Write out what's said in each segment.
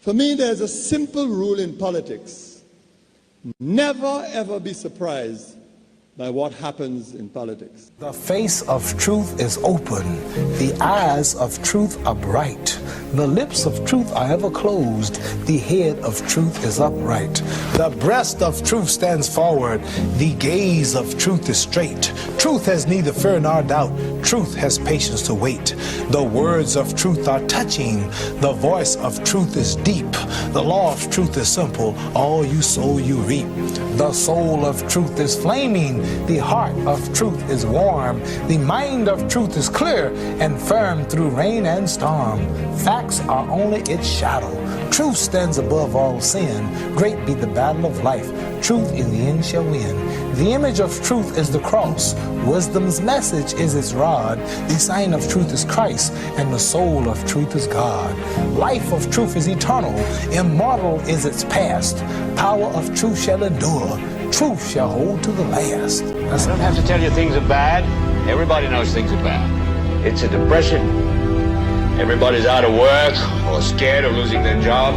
For me, there's a simple rule in politics. Never, ever be surprised by what happens in politics. The face of truth is open. The eyes of truth are bright. The lips of truth are ever closed. The head of truth is upright. The breast of truth stands forward. The gaze of truth is straight. Truth has neither fear nor doubt. Truth has patience to wait. The words of truth are touching. The voice of truth is deep. The law of truth is simple. All you sow, you reap. The soul of truth is flaming. The heart of truth is warm. The mind of truth is clear and firm through rain and storm. Facts are only its shadow. Truth stands above all sin. Great be the battle of life. Truth in the end shall win. The image of truth is the cross. Wisdom's message is its rod. The sign of truth is Christ, and the soul of truth is God. Life of truth is eternal. Immortal is its past. Power of truth shall endure. Truth shall hold to the last. I don't have to tell you things are bad. Everybody knows things are bad. It's a depression. Everybody's out of work or scared of losing their job.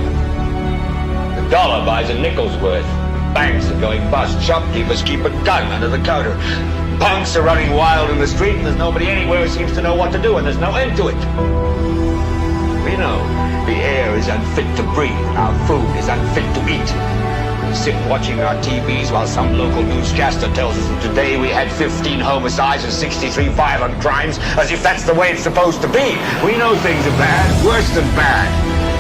The dollar buys a nickel's worth. Banks are going bust. Shopkeepers keep a gun under the counter. Punks are running wild in the street, and there's nobody anywhere who seems to know what to do, and there's no end to it. We know the air is unfit to breathe, and our food is unfit to eat. We sit watching our TVs while some local newscaster tells us that today we had 15 homicides and 63 violent crimes, as if that's the way it's supposed to be. We know things are bad, worse than bad.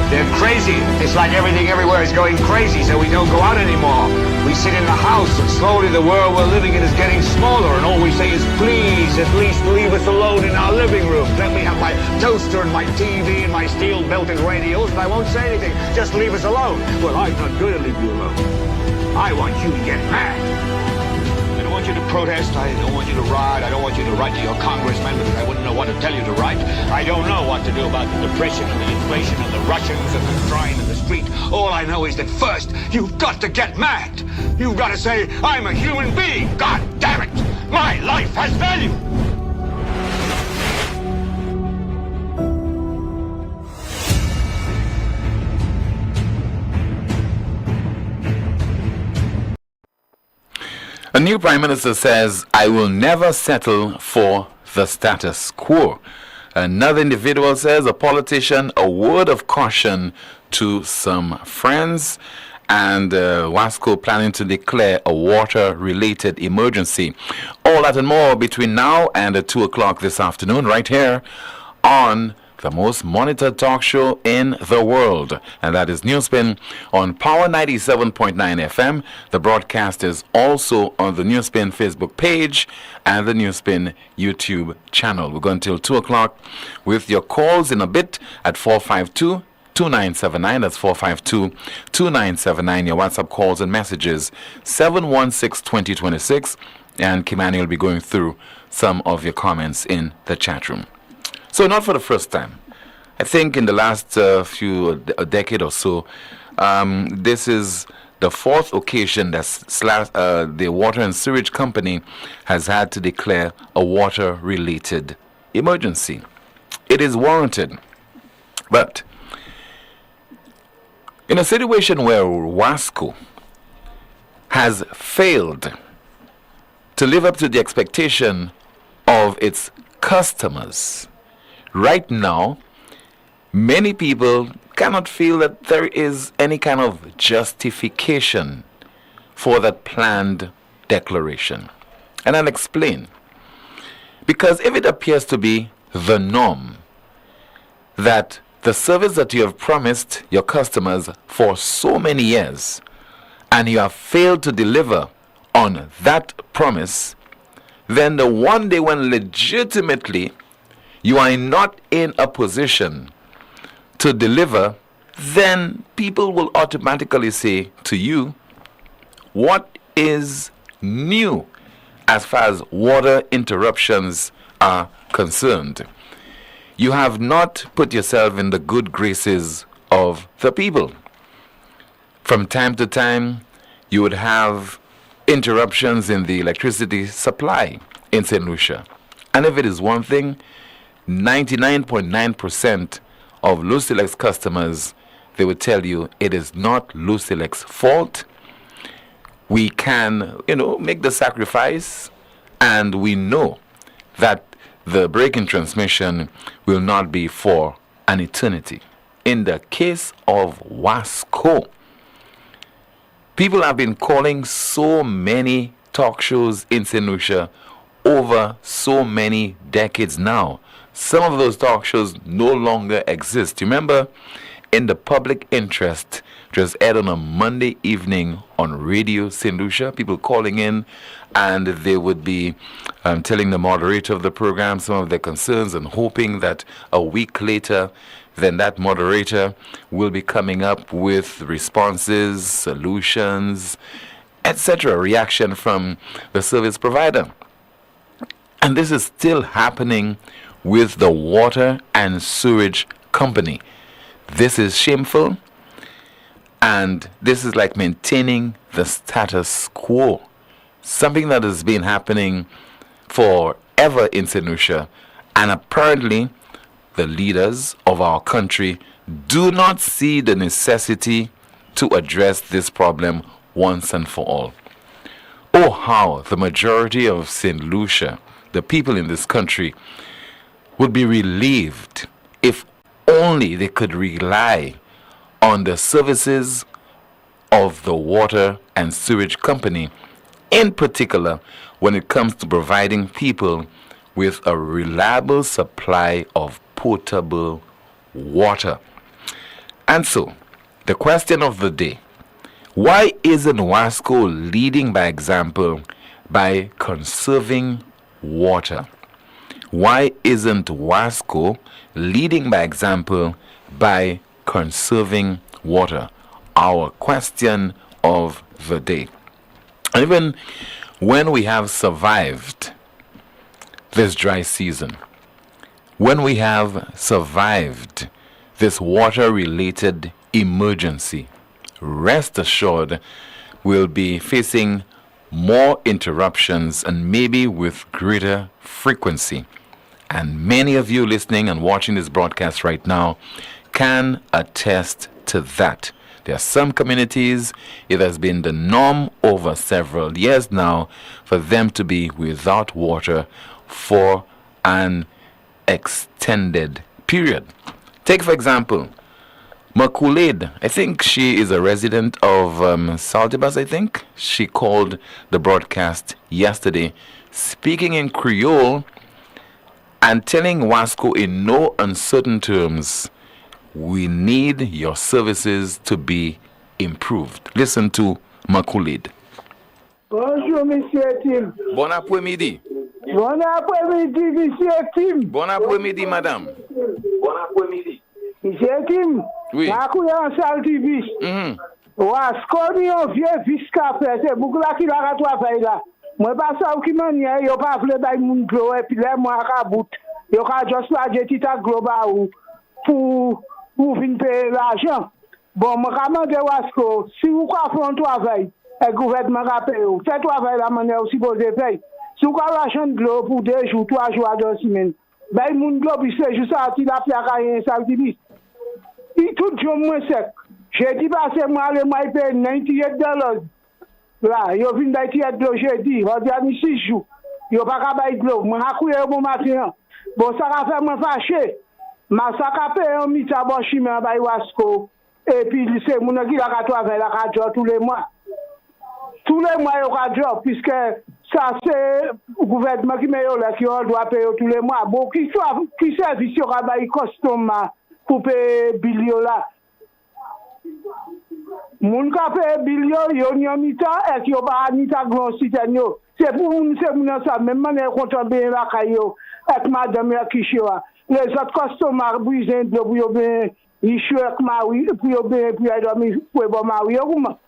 They're crazy. It's like everything everywhere is going crazy, so we don't go out anymore. We sit in the house, and slowly the world we're living in is getting smaller, and all we say is, please, at least leave us alone in our living room. Let me have my toaster and my TV and my steel-belted radios, and I won't say anything. Just leave us alone. Well, I'm not going to leave you alone. I want you to get mad. I don't want you to protest. I don't want you to riot. I don't want you to write to your congressman because I wouldn't know what to tell you to write. I don't know what to do about the depression and the inflation and the Russians and the crime in the street. All I know is that first, you've got to get mad. You've got to say, I'm a human being. God damn it. My life has value. A new Prime Minister says, I will never settle for the status quo. Another individual says, a politician, a word of caution to some friends. And Wasco planning to declare a water-related emergency. All that and more between now and 2 o'clock this afternoon, right here on the most monitored talk show in the world, and that is NewsSpin on Power 97.9 FM. The broadcast is also on the NewsSpin Facebook page and the NewsSpin YouTube channel. We're going until 2 o'clock with your calls in a bit at 452-2979. That's 452-2979. Your WhatsApp calls and messages 716-2026, and Kimani will be going through some of your comments in the chat room. So not for the first time. I think in the last a decade or so, this is the fourth occasion that the Water and Sewage Company has had to declare a water-related emergency. It is warranted. But in a situation where Wasco has failed to live up to the expectation of its customers, right now, many people cannot feel that there is any kind of justification for that planned declaration. And I'll explain. Because if it appears to be the norm that the service that you have promised your customers for so many years, and you have failed to deliver on that promise, then the one day when legitimately you are not in a position to deliver, then people will automatically say to you, what is new as far as water interruptions are concerned? You have not put yourself in the good graces of the people. From time to time, you would have interruptions in the electricity supply in St. Lucia. And if it is one thing, 99.9% of Lucilex customers they would tell you it is not Lucilec's fault. We can, make the sacrifice, and we know that the break in transmission will not be for an eternity. In the case of Wasco, people have been calling so many talk shows in St. Lucia over so many decades now. Some of those talk shows no longer exist. Remember, in the public interest, it was aired on a Monday evening on Radio St. Lucia. People calling in, and they would be telling the moderator of the program some of their concerns and hoping that a week later, then that moderator will be coming up with responses, solutions, etc., reaction from the service provider. And this is still happening with the water and sewage company. This is shameful, and this is like maintaining the status quo, something that has been happening forever in St. Lucia, and apparently the leaders of our country do not see the necessity to address this problem once and for all. Oh, how the majority of St. Lucia, the people in this country, would be relieved if only they could rely on the services of the water and sewage company, in particular when it comes to providing people with a reliable supply of potable water. And so, the question of the day: why isn't Wasco leading by example by conserving water? Why isn't Wasco leading by example by conserving water? Our question of the day. And even when we have survived this dry season, when we have survived this water-related emergency, rest assured we'll be facing more interruptions, and maybe with greater frequency. And many of you listening and watching this broadcast right now can attest to that. There are some communities, it has been the norm over several years now for them to be without water for an extended period. Take, for example, Makulade. I think she is a resident of Saltibus, I think. She called the broadcast yesterday, speaking in Creole and telling Wasco in no uncertain terms, we need your services to be improved. Listen to Makulade. Bonjour, Monsieur Tim. Bon après-midi. Bon après-midi, Monsieur Tim. Bon après-midi, madame. Bon après-midi. Monsieur Tim. Oui. Makulade en Saltibus. Wasco ni un vieux viscapé, c'est beaucoup là qui l'a travaillé là. Moi pas ça ou qui manière, yo pas vle bay moun glo et puis là moi ka bout. Yo ka just la jetita global ou pour venir payer l'argent. Bon, moi commande Wasco, si vous quoi faire un travail, le gouvernement va payer. Fait travail la manière aussi pour payer. Si vous quoi l'argent glo pour 2 jours, 3 jours à 2 semaines. Ben moun glo puis c'est juste ça qui la faire rien ça dit. Il tout jour moins sec. J'ai dit passer moi le moi paye $98. Là, yo vinn bay tiet de jeudi, on dit 6 jours. Yo pas ka bay glo, moi a courir bon matin. Bon ça va faire moi fâché. Ma ça ka paye un mita bon chimé bay Wasco. Et puis c'est mon qui la ka travailler la ka job tous les mois. Tous les mois yo ka job puisque ça c'est le gouvernement qui met là qui doit payer tous les mois. Bon qui service yo ka bay costume pour payer bill là. Moun ka paye bill yo ni mita et yo ba mita grand citoyen yo. C'est pour moun ça même manière content bien la kayo et madame qui choa. Les autres customers brisent de pour yo bien il choa ma oui pour yo bien pour y dormir pour bon ma oui comment.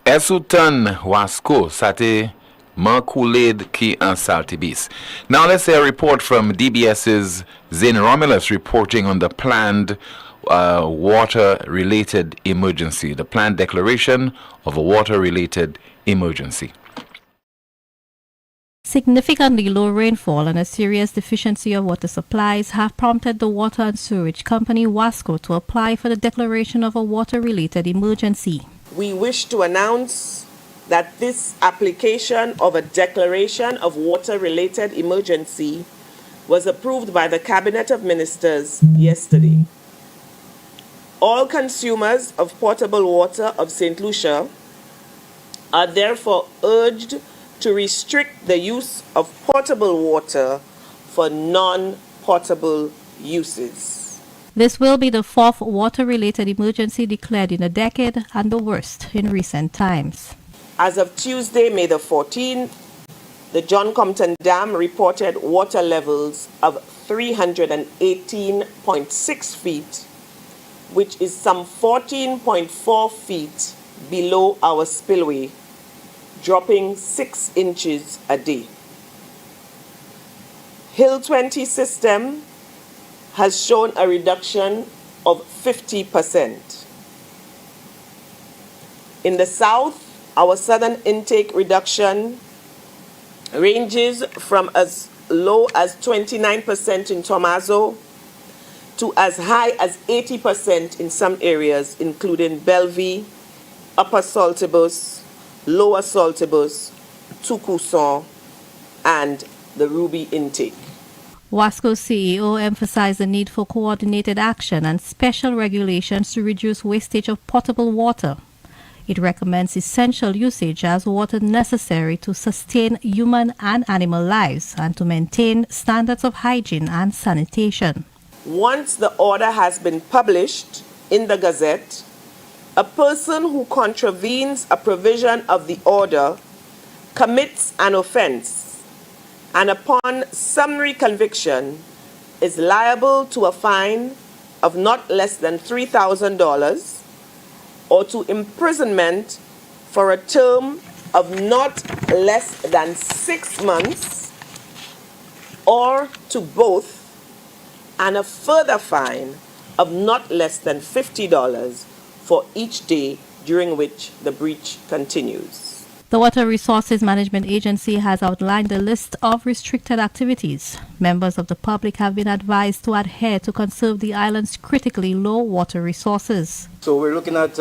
Esoutan Wasco, sate Makulade ki en Saltibis. Now let's say a report from DBS's Zane Romulus reporting on the planned water-related emergency, the planned declaration of a water-related emergency. Significantly low rainfall and a serious deficiency of water supplies have prompted the water and sewage company WASCO to apply for the declaration of a water-related emergency. We wish to announce that this application of a declaration of water-related emergency was approved by the Cabinet of Ministers yesterday. All consumers of potable water of St. Lucia are therefore urged to restrict the use of potable water for non-potable uses. This will be the fourth water-related emergency declared in a decade and the worst in recent times. As of Tuesday, May the 14th, the John Compton Dam reported water levels of 318.6 feet, which is some 14.4 feet below our spillway, dropping 6 inches a day. Hill 20 system has shown a reduction of 50%. In the south, our southern intake reduction ranges from as low as 29% in Tomaso to as high as 80% in some areas, including Bellevue, Upper Saltibus, Lower Saltibus, Tucson, and the Ruby intake. WASCO CEO emphasized the need for coordinated action and special regulations to reduce wastage of potable water. It recommends essential usage as water necessary to sustain human and animal lives and to maintain standards of hygiene and sanitation. Once the order has been published in the Gazette, a person who contravenes a provision of the order commits an offense and upon summary conviction is liable to a fine of not less than $3,000 or to imprisonment for a term of not less than 6 months or to both, and a further fine of not less than $50 for each day during which the breach continues. The Water Resources Management Agency has outlined a list of restricted activities. Members of the public have been advised to adhere to conserve the island's critically low water resources. So we're looking at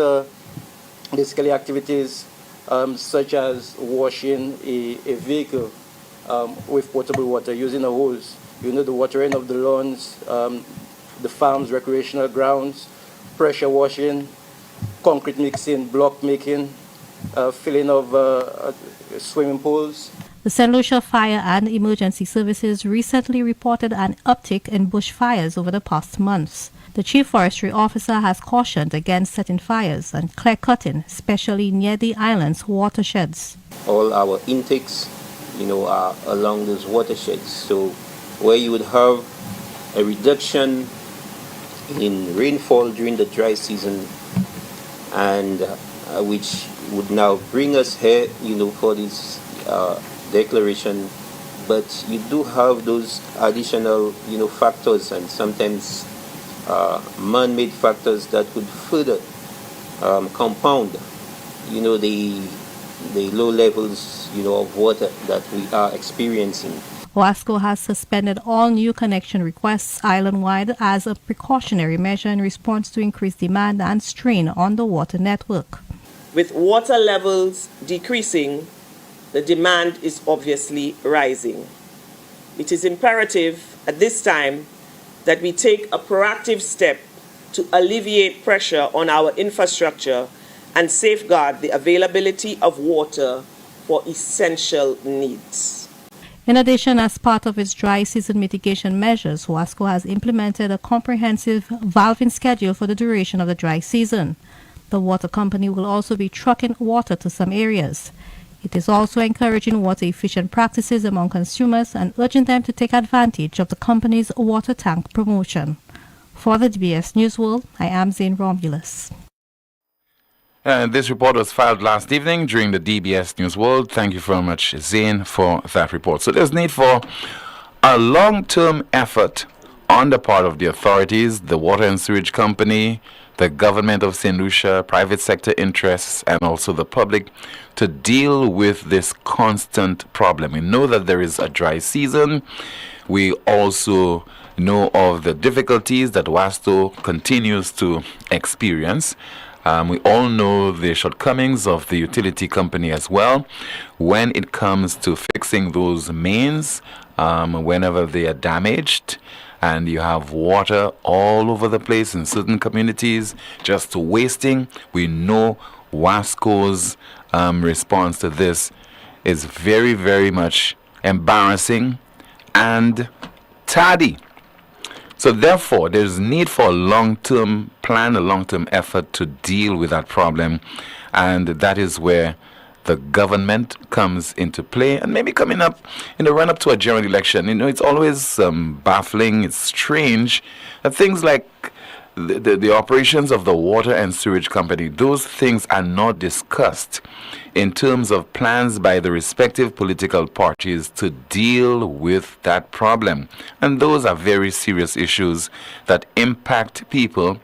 basically activities such as washing a vehicle with potable water, using a hose, the watering of the lawns, the farms, recreational grounds, pressure washing, concrete mixing, block making, filling of swimming pools. The St. Lucia Fire and Emergency Services recently reported an uptick in bushfires over the past months. The Chief Forestry Officer has cautioned against setting fires and clear cutting, especially near the island's watersheds. All our intakes, are along those watersheds. So where you would have a reduction in rainfall during the dry season, and which would now bring us here, for this declaration. But you do have those additional, factors and sometimes man-made factors that could further compound, the low levels, of water that we are experiencing. WASCO has suspended all new connection requests island-wide as a precautionary measure in response to increased demand and strain on the water network. With water levels decreasing, the demand is obviously rising. It is imperative at this time that we take a proactive step to alleviate pressure on our infrastructure and safeguard the availability of water for essential needs. In addition, as part of its dry season mitigation measures, WASCO has implemented a comprehensive valving schedule for the duration of the dry season. The water company will also be trucking water to some areas. It is also encouraging water-efficient practices among consumers and urging them to take advantage of the company's water tank promotion. For the DBS News World, I am Zane Romulus. This report was filed last evening during the DBS News World. Thank you very much, Zane, for that report. So there's need for a long-term effort on the part of the authorities, the water and sewage company, the government of St. Lucia, private sector interests, and also the public to deal with this constant problem. We know that there is a dry season. We also know of the difficulties that Wasco continues to experience. We all know the shortcomings of the utility company as well when it comes to fixing those mains whenever they are damaged. And you have water all over the place in certain communities just wasting. We know Wasco's response to this is very, very much embarrassing and tardy. So therefore, there's need for a long-term plan, a long-term effort to deal with that problem. And that is where the government comes into play, and maybe coming up in the run-up to a general election. You know, it's always baffling, it's strange that things like the operations of the water and sewage company, those things are not discussed in terms of plans by the respective political parties to deal with that problem. And those are very serious issues that impact people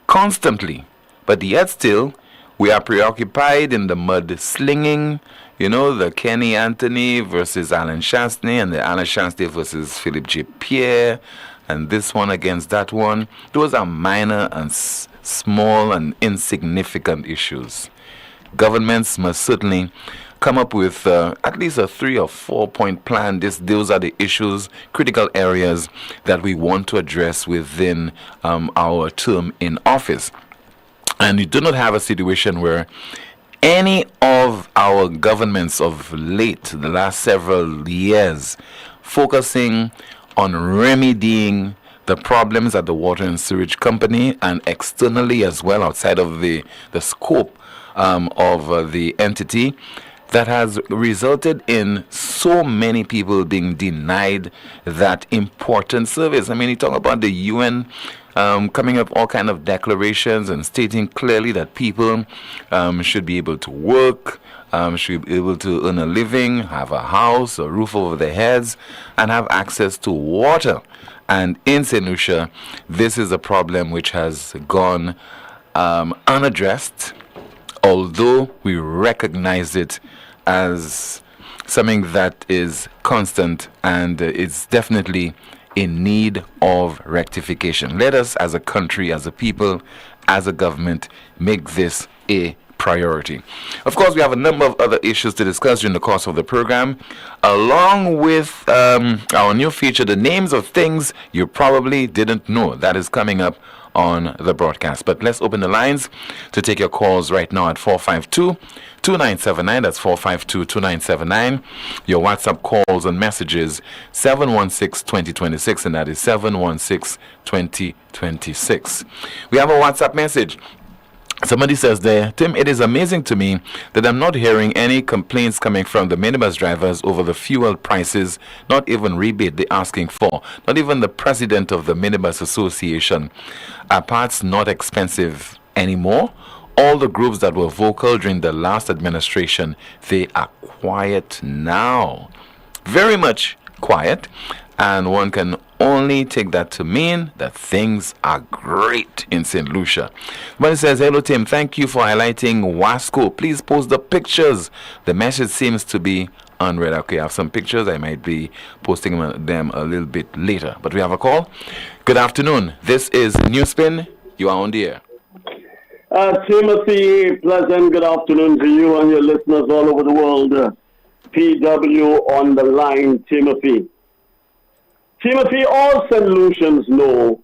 constantly. But yet still, we are preoccupied in the mud slinging, you know, the Kenny Anthony versus Alan Shastney, and the Alan Shastney versus Philip J. Pierre, and this one against that one. Those are minor and small and insignificant issues. Governments must certainly come up with at least a 3 or 4 point plan. Those are the issues, critical areas that we want to address within our term in office. And you do not have a situation where any of our governments of late, the last several years, focusing on remedying the problems at the water and sewage company and externally as well outside of the scope of the entity, that has resulted in so many people being denied that important service. I mean, you talk about the UN coming up all kind of declarations and stating clearly that people should be able to work, should be able to earn a living, have a house, a roof over their heads, and have access to water. And in St. Lucia, this is a problem which has gone unaddressed, although we recognize it as something that is constant and it's definitely in need of rectification. Let us, as a country, as a people, as a government, make this a priority. Of course, we have a number of other issues to discuss during the course of the program, along with our new feature, The Names of Things You Probably Didn't Know. That is coming up on the broadcast. But let's open the lines to take your calls right now at 452-2979. That's 452-2979. Your WhatsApp calls and messages 716-2026, and that is 716-2026. We have a WhatsApp message. Somebody says there, Tim, it is amazing to me that I'm not hearing any complaints coming from the minibus drivers over the fuel prices, not even rebate they're asking for, not even the president of the Minibus Association. Are parts not expensive anymore? All the groups that were vocal during the last administration, they are quiet now. Very much quiet. And one can only take that to mean that things are great in St. Lucia. But it says, hello Tim, thank you for highlighting Wasco. Please post the pictures. The message seems to be unread. Okay, I have some pictures. I might be posting them a little bit later. But we have a call. Good afternoon. This is NewsSpin. You are on the air. Timothy, pleasant good afternoon to you and your listeners all over the world. PW on the line, Timothy. Timothy, all St. Lucians know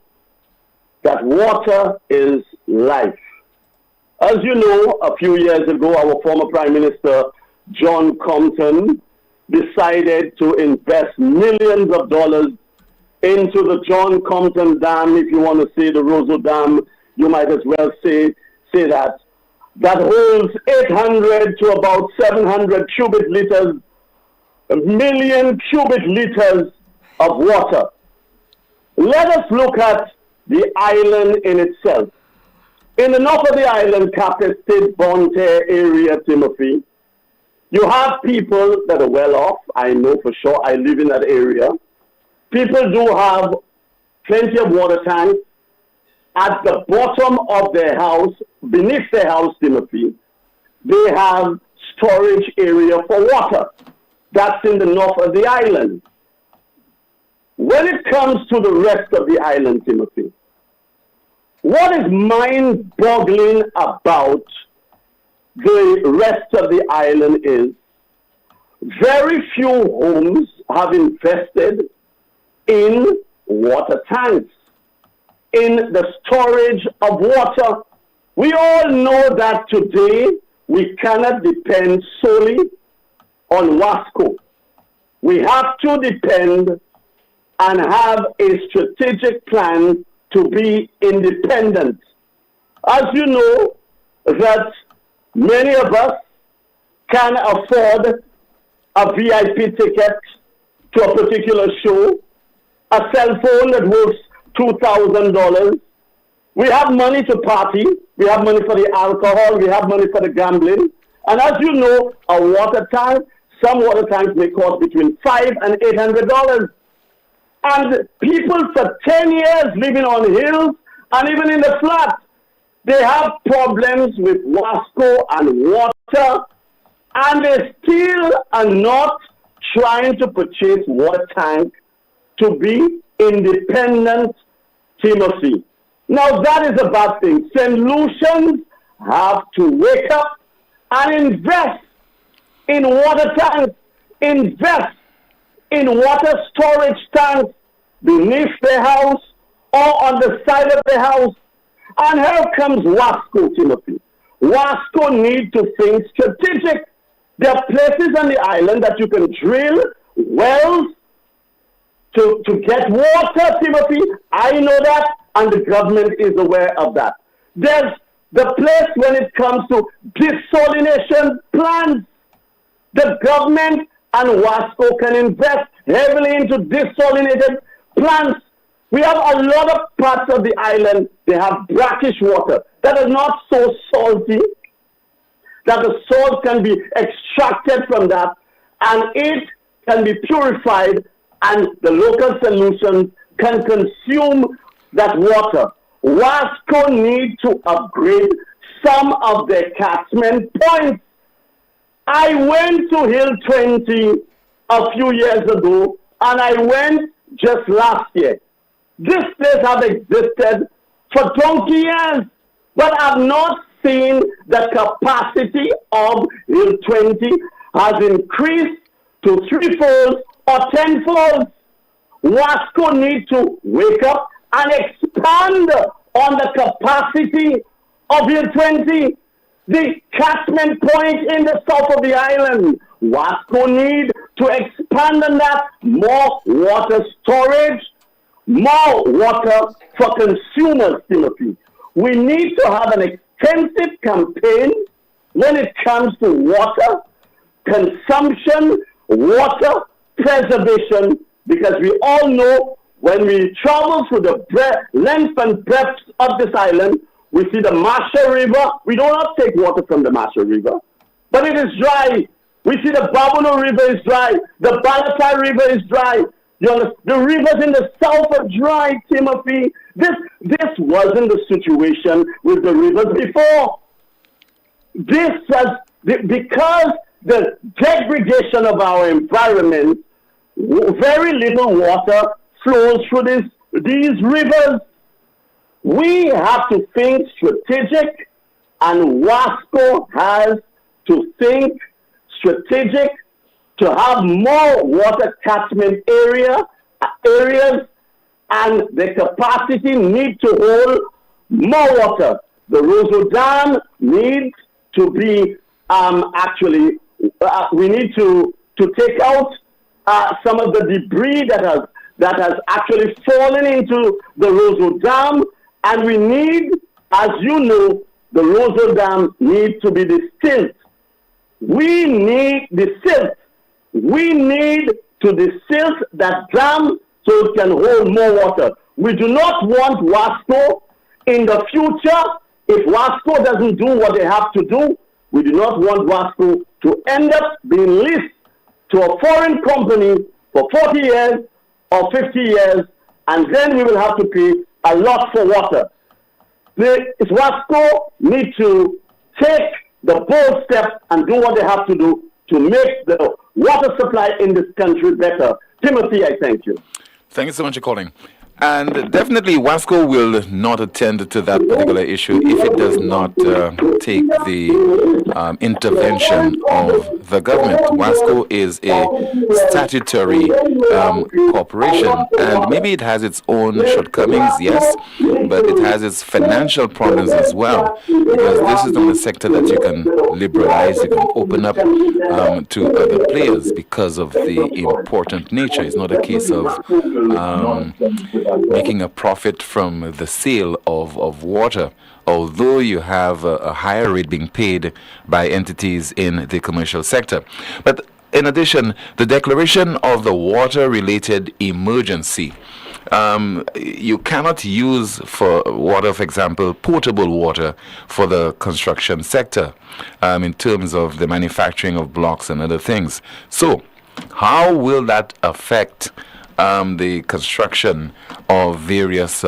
that water is life. As you know, a few years ago, our former Prime Minister, John Compton, decided to invest millions of dollars into the John Compton Dam. If you want to say the Roseau Dam, you might as well say that. That holds 800 to about 700 cubic liters, a million cubic liters of water. Let us look at the island in itself. In the north of the island, Captain State Bonte area, Timothy, you have people that are well off. I know for sure. I live in that area. People do have plenty of water tanks. at the bottom of their house, beneath their house, Timothy, they have storage area for water. That's in the north of the island. When it comes to the rest of the island, Timothy, what is mind-boggling about the rest of the island is very few homes have invested in water tanks, in the storage of water. We all know that today we cannot depend solely on Wasco. We have to depend and have a strategic plan to be independent. As you know, that many of us can afford a VIP ticket to a particular show, a cell phone that worth $2,000. We have money to party. We have money for the alcohol. We have money for the gambling. And as you know, a water tank, some water tanks may cost between $500 and $800. And people for 10 years living on hills and even in the flats, they have problems with Wasco and water, and they still are not trying to purchase water tank to be independent, Timothy. Now that is a bad thing. St. Lucians have to wake up and invest in water tanks, invest in water storage tanks beneath their house or on the side of the house. And here comes Wasco, Timothy. Wasco need to think strategic. There are places on the island that you can drill wells to get water, Timothy. I know that, and the government is aware of that. There's the place when it comes to desalination plants. The government and Wasco can invest heavily into desalinated plants. We have a lot of parts of the island, they have brackish water that is not so salty, that the salt can be extracted from that, and it can be purified, and the local solutions can consume that water. Wasco need to upgrade some of their catchment points. I went to Hill 20 a few years ago, and I went just last year. This place has existed for 20 years, but I've not seen the capacity of Hill 20 has increased to 3-fold or 10-fold. Wasco needs to wake up and expand on the capacity of Hill 20, the catchment point in the south of the island. Wasco need to expand on that, more water storage, more water for consumers, Timothy. We need to have an extensive campaign when it comes to water consumption, water preservation, because we all know when we travel through the length and breadth of this island, we see the Masha River. We do not take water from the Masha River, but it is dry. We see the Babunu River is dry. The Balatai River is dry. The rivers in the south are dry, Timothy. This wasn't the situation with the rivers before. This was because the degradation of our environment, very little water flows through these rivers. We have to think strategic, and Wasco has to think strategic to have more water catchment areas, and the capacity need to hold more water. The Roseau Dam needs to be we need to take out some of the debris that has actually fallen into the Roseau Dam, and we need, as you know, the Roseau Dam needs to be distilled. We need the silt. We need to desilt that dam so it can hold more water. We do not want Wasco in the future. If Wasco doesn't do what they have to do, we do not want Wasco to end up being leased to a foreign company for 40 years or 50 years, and then we will have to pay a lot for water. Wasco need to take the bold step and do what they have to do to make the water supply in this country better. Timothy, I thank you. Thank you so much for calling. And definitely, Wasco will not attend to that particular issue if it does not take the intervention of the government. Wasco is a statutory corporation, and maybe it has its own shortcomings, yes, but it has its financial problems as well, because this is not a sector that you can liberalize, you can open up to other players because of the important nature. It's not a case of making a profit from the sale of water, although you have a higher rate being paid by entities in the commercial sector. But in addition, the declaration of the water-related emergency. You cannot use for water, for example, potable water for the construction sector in terms of the manufacturing of blocks and other things. So, how will that affect the construction of various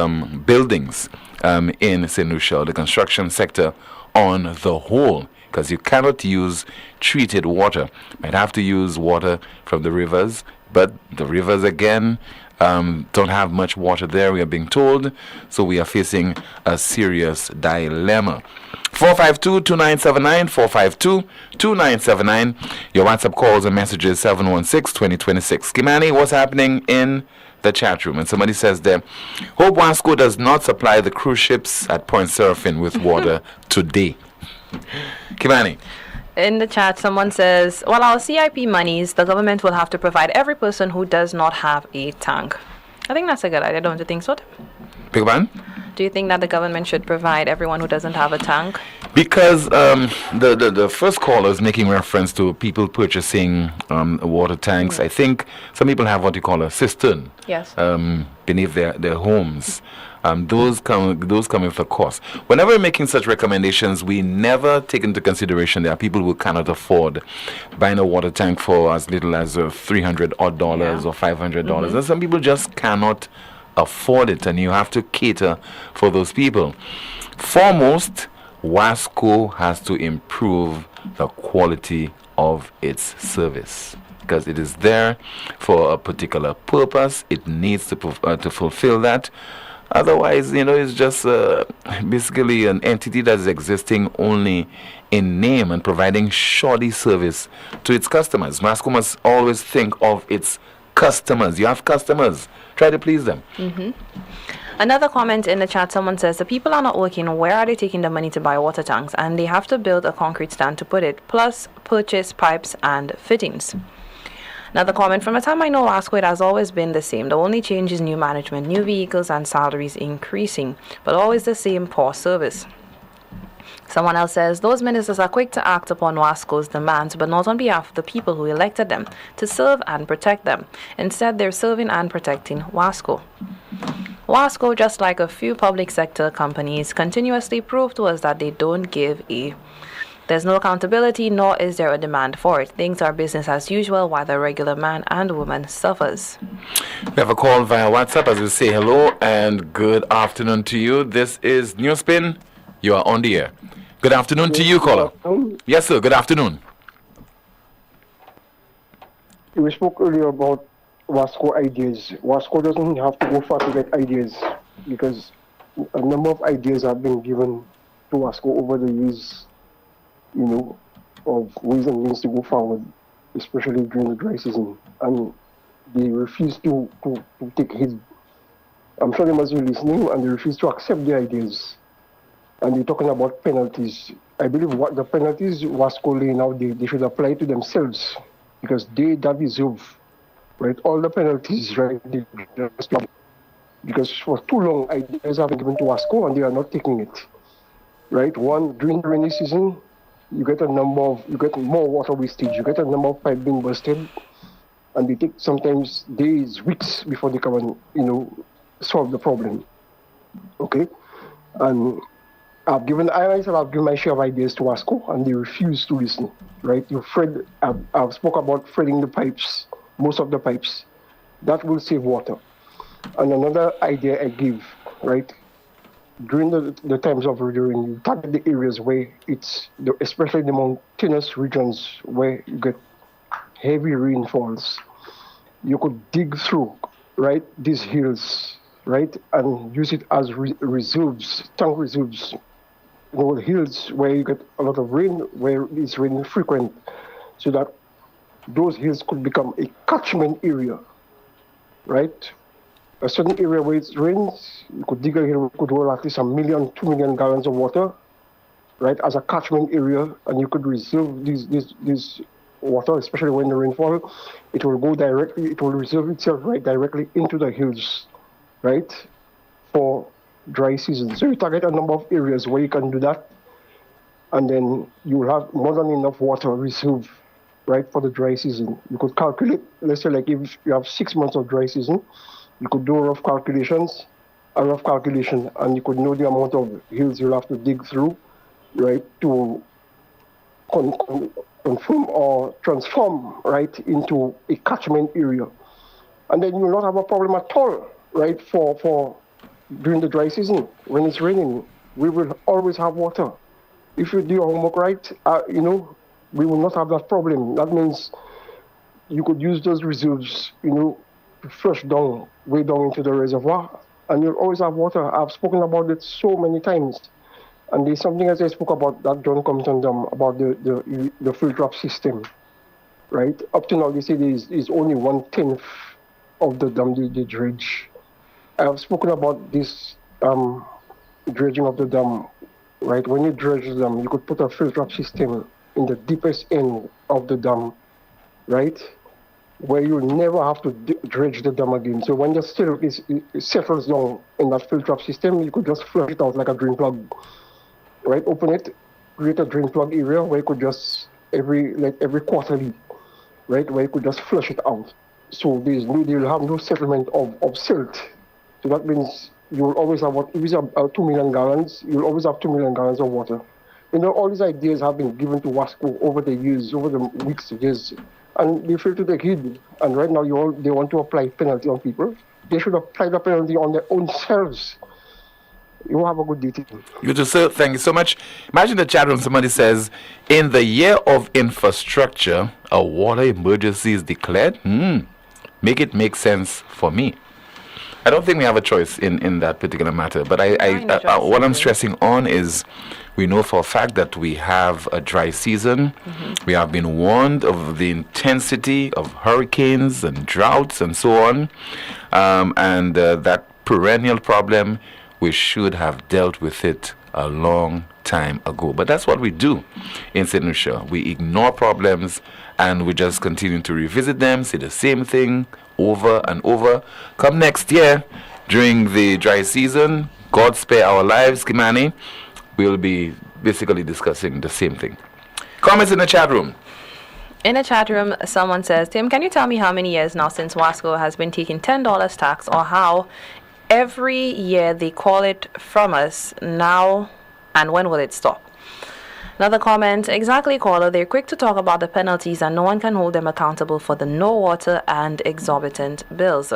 buildings in St. Lucia, the construction sector on the whole? Because you cannot use treated water. You might have to use water from the rivers, but the rivers again don't have much water there, we are being told. So we are facing a serious dilemma. 452-2979, 452-2979. Your WhatsApp calls and messages 716-2026. Kimani, what's happening in the chat room? And somebody says there, hope Wasco does not supply the cruise ships at Point Seraphim with water today. Kimani. In the chat, someone says, well, our CIP monies, the government will have to provide every person who does not have a tank. I think that's a good idea, don't you think so? Big man? Do you think that the government should provide everyone who doesn't have a tank? Because the first caller is making reference to people purchasing water tanks. I think some people have what you call a cistern. Yes. Beneath their homes. Those come with a cost. Whenever we're making such recommendations, we never take into consideration there are people who cannot afford buying a water tank for as little as $300 or $500. And some people just cannot afford it, and you have to cater for those people. Foremost, Wasco has to improve the quality of its service, because it is there for a particular purpose. It needs to fulfill that. Otherwise, it's just basically an entity that is existing only in name and providing shoddy service to its customers. Wasco must always think of its customers. You have customers. Try to please them. Another comment in the chat, someone says, the people are not working. Where are they taking the money to buy water tanks? And they have to build a concrete stand to put it, plus purchase pipes and fittings. Another comment, from the time I know Wasco, it has always been the same. The only change is new management, new vehicles and salaries increasing, but always the same poor service. Someone else says, those ministers are quick to act upon Wasco's demands, but not on behalf of the people who elected them to serve and protect them. Instead, they're serving and protecting Wasco. Wasco, just like a few public sector companies, continuously prove to us that they don't give a... There's no accountability, nor is there a demand for it. Things are business as usual, while the regular man and woman suffers. We have a call via WhatsApp as we say hello and good afternoon to you. This is NewsSpin. You are on the air. Good afternoon to you, caller. Yes, sir. Good afternoon. We spoke earlier about Wasco ideas. Wasco doesn't have to go far to get ideas, because a number of ideas have been given to Wasco over the years, of ways and means to go forward, especially during the dry season. And they refuse to take heed. I'm sure they must be listening, and they refuse to accept the ideas. And they're talking about penalties. I believe what the penalties Wasco laying out, they should apply to themselves, because they deserve, right? All the penalties, right? Because for too long, ideas have been given to Wasco and they are not taking it, right? One, during the rainy season, you get more water wastage. You get a number of pipes being busted, and they take sometimes days, weeks before they come and solve the problem. Okay, and I myself have given my share of ideas to Wasco, and they refuse to listen. Right? I've spoke about threading the pipes, most of the pipes. That will save water. And another idea I give, right? during the times of the rain, you target the areas where especially the mountainous regions where you get heavy rainfalls. You could dig through, right, these hills, right, and use it as reserves, tank reserves. Hills where you get a lot of rain, where it's raining frequent, so that those hills could become a catchment area, right? A certain area where it rains, you could dig a hill, could hold at least 1 million, 2 million gallons of water, right, as a catchment area, and you could reserve this water, especially when the rainfall, it will reserve itself right directly into the hills, right, for dry season. So you target a number of areas where you can do that, and then you will have more than enough water reserved, right, for the dry season. You could calculate, let's say, like if you have 6 months of dry season, you could do a rough calculation, and you could know the amount of hills you'll have to dig through, right, to confirm or transform, right, into a catchment area. And then you will not have a problem at all, right, for during the dry season. When it's raining, we will always have water. If you do your homework right, we will not have that problem. That means you could use those reserves, to flush down, way down into the reservoir, and you'll always have water. I've spoken about it so many times. And there's something else I spoke about that John Compton Dam, about the fill trap system, right? Up to now, they say there's only 1/10 of the dam they dredge. I have spoken about this dredging of the dam, right? When you dredge the dam, you could put a fill trap system in the deepest end of the dam, right? Where you'll never have to dredge the dam again. So when the still settles down in that fill trap system, you could just flush it out like a drain plug, right? Open it, create a drain plug area where you could just every quarterly, right? Where you could just flush it out. So you'll have no settlement of silt. So that means you will always have if it's 2 million gallons, you'll always have 2 million gallons of water. All these ideas have been given to WASCO over the years, and they fail to take heed. And right now, they want to apply penalty on people. They should apply the penalty on their own selves. You have a good day. You too, sir. Thank you so much. Imagine the chat room. Somebody says, in the year of infrastructure, a water emergency is declared. Make it make sense for me. I don't think we have a choice in that particular matter. But what I'm stressing on is, we know for a fact that we have a dry season. Mm-hmm. We have been warned of the intensity of hurricanes and droughts and so on. And that perennial problem, we should have dealt with it a long time ago. But that's what we do in St. Lucia. We ignore problems and we just continue to revisit them, say the same thing over and over. Come next year, during the dry season, God spare our lives, Kimani, we'll be basically discussing the same thing. Comments in the chat room. In the chat room, someone says, Tim, can you tell me how many years now since WASCO has been taking $10 tax, or how every year they call it from us now, and when will it stop? Another comment, exactly, caller, they're quick to talk about the penalties and no one can hold them accountable for the no water and exorbitant bills.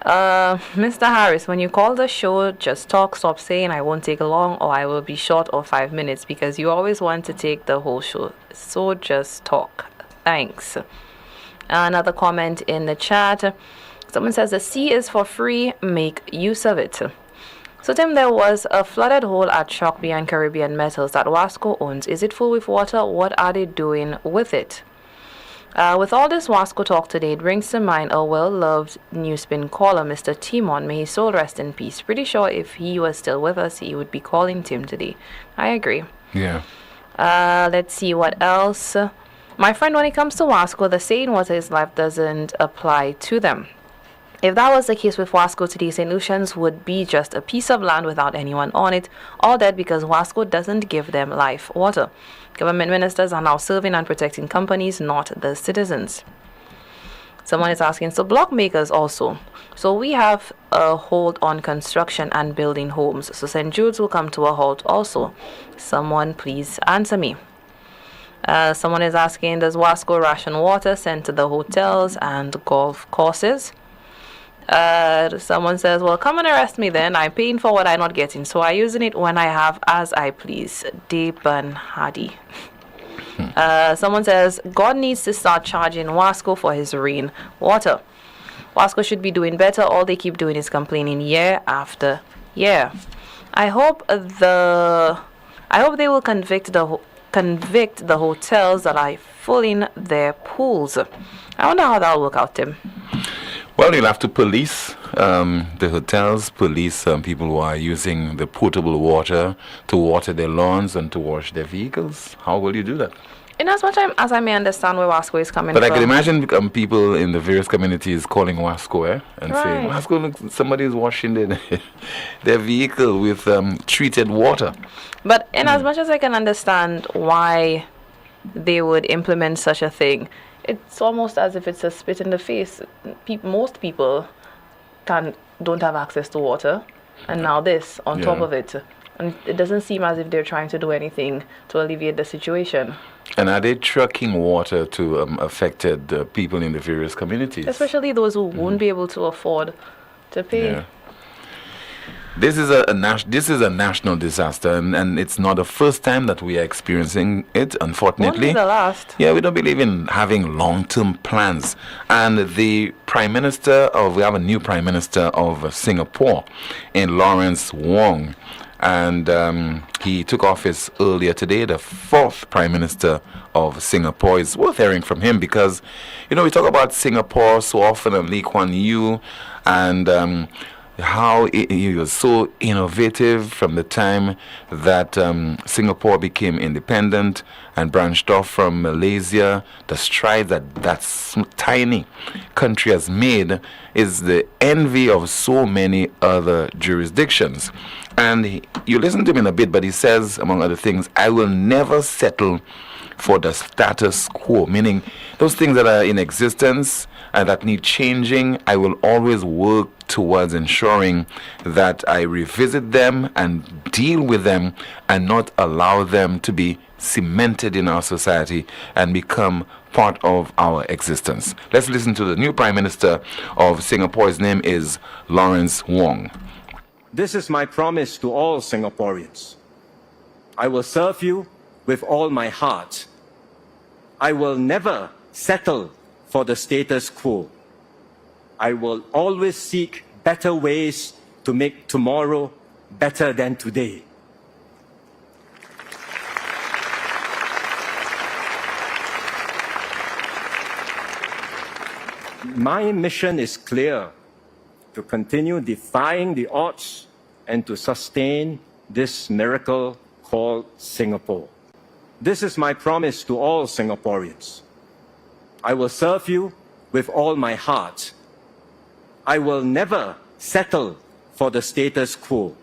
Mr. Harris, when you call the show, just talk, stop saying I won't take long or I will be short of 5 minutes, because you always want to take the whole show. So just talk. Thanks. Another comment in the chat. Someone says the sea is for free, make use of it. So Tim, there was a flooded hole at Shokeby and Caribbean Metals that WASCO owns. Is it full with water? What are they doing with it? With all this WASCO talk today, it brings to mind a well-loved NewsSpin caller, Mr. Timon. May his soul rest in peace. Pretty sure if he was still with us, he would be calling Tim today. I agree. Yeah. Let's see what else. My friend, when it comes to WASCO, the saying water is life doesn't apply to them. If that was the case with WASCO today, St. Lucians would be just a piece of land without anyone on it, all dead because WASCO doesn't give them life water. Government ministers are now serving and protecting companies, not the citizens. Someone is asking, so block makers also. So we have a hold on construction and building homes. So St. Jude's will come to a halt also. Someone please answer me. Someone is asking, does WASCO ration water sent to the hotels and golf courses? Someone says, well, come and arrest me then. I'm paying for what I'm not getting. So I'm using it when I have as I please. Deepan Hardy. Someone says, God needs to start charging Wasco for his rain water. Wasco should be doing better. All they keep doing is complaining year after year. I hope they will convict the hotels that are filling their pools. I wonder how that'll work out, Tim. Well, you'll have to police the hotels, police people who are using the potable water to water their lawns and to wash their vehicles. How will you do that? In as much as I may understand where Wasco is coming But from. I can imagine people in the various communities calling Wasco and saying, Wasco, look, somebody is washing their vehicle with treated water. But in as much as I can understand why they would implement such a thing, it's almost as if it's a spit in the face. Most people don't have access to water, and now this on top of it. And it doesn't seem as if they're trying to do anything to alleviate the situation. And are they trucking water to affected people in the various communities? Especially those who won't be able to afford to pay. Yeah. This is a national disaster, and it's not the first time that we are experiencing it, unfortunately. Won't be the last. Yeah, we don't believe in having long-term plans. And we have a new Prime Minister of Singapore, in Lawrence Wong. And he took office earlier today, the 4th Prime Minister of Singapore. It's worth hearing from him because, we talk about Singapore so often and Lee Kuan Yew and how he was so innovative from the time that Singapore became independent and branched off from Malaysia. The stride that tiny country has made is the envy of so many other jurisdictions. And you listen to him in a bit, but he says, among other things, I will never settle for the status quo, meaning those things that are in existence and that need changing, I will always work towards ensuring that I revisit them and deal with them and not allow them to be cemented in our society and become part of our existence. Let's listen to the new Prime Minister of Singapore. His name is Lawrence Wong. This is my promise to all Singaporeans. I will serve you with all my heart. I will never settle for the status quo. I will always seek better ways to make tomorrow better than today. My mission is clear: to continue defying the odds and to sustain this miracle called Singapore. This is my promise to all Singaporeans. I will serve you with all my heart. I will never settle for the status quo.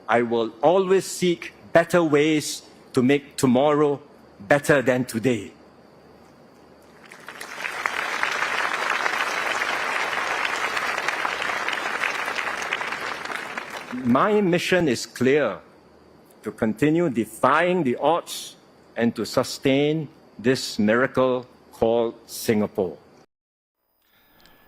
I will always seek better ways to make tomorrow better than today. My mission is clear: to continue defying the odds and to sustain this miracle called Singapore.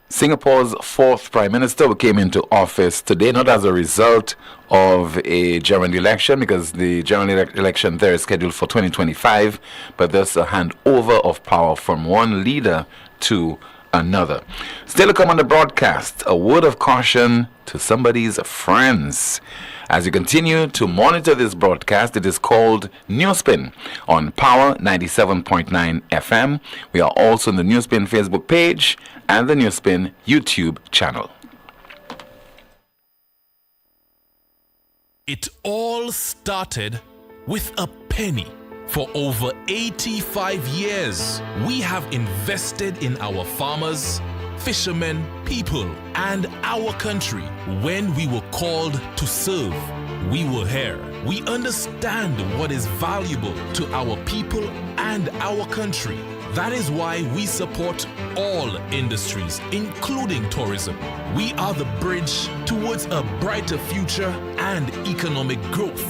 Singapore's 4th Prime Minister who came into office today, not as a result of a general election, because the general election there is scheduled for 2025, but there's a handover of power from one leader to another. Still to come on the broadcast, a word of caution to somebody's friends. As you continue to monitor this broadcast, it is called NewsSpin on Power 97.9 FM. We are also on the NewsSpin Facebook page and the NewsSpin YouTube channel. It all started with a penny. For over 85 years, we have invested in our farmers, fishermen, people, and our country. When we were called to serve, we were here. We understand what is valuable to our people and our country. That is why we support all industries, including tourism. We are the bridge towards a brighter future and economic growth.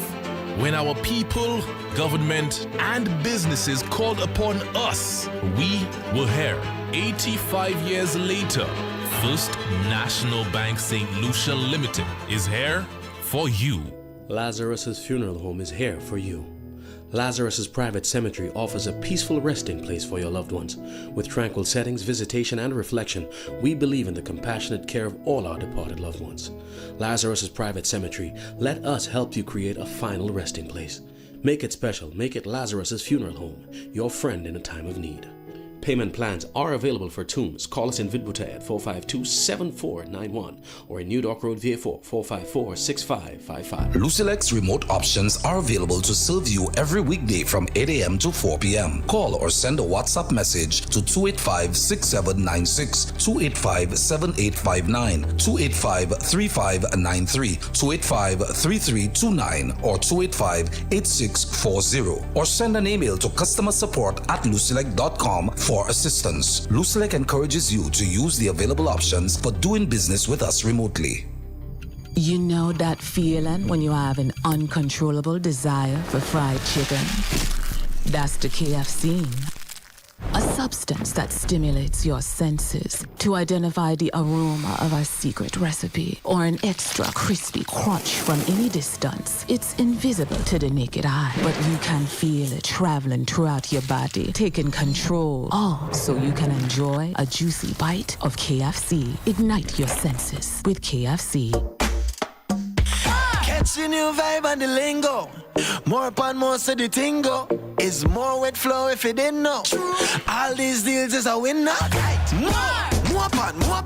When our people, government, and businesses called upon us, we were here. 85 years later, First National Bank St. Lucia Limited is here for you. Lazarus's Funeral Home is here for you. Lazarus's Private Cemetery offers a peaceful resting place for your loved ones. With tranquil settings, visitation, and reflection, we believe in the compassionate care of all our departed loved ones. Lazarus's Private Cemetery, let us help you create a final resting place. Make it special. Make it Lazarus's Funeral Home, your friend in a time of need. Payment plans are available for tombs. Call us in Vidbuta at 452-7491 or in New Dock Road, VA4, 454-6555. Lucilex remote options are available to serve you every weekday from 8 a.m. to 4 p.m. Call or send a WhatsApp message to 285-6796, 285-7859, 285-3593, 285-3329, or 285-8640, or send an email to customersupport@lucilec.com for assistance. Lucelec encourages you to use the available options for doing business with us remotely. You know that feeling when you have an uncontrollable desire for fried chicken? That's the KFC. A substance that stimulates your senses to identify the aroma of our secret recipe or an extra crispy crunch from any distance. It's invisible to the naked eye, but you can feel it traveling throughout your body, taking control. All so you can enjoy a juicy bite of KFC. Ignite your senses with KFC. Catch the new vibe and the lingo. More upon more so the tingo. Is more wet flow if you didn't know. All these deals is a winner. More upon more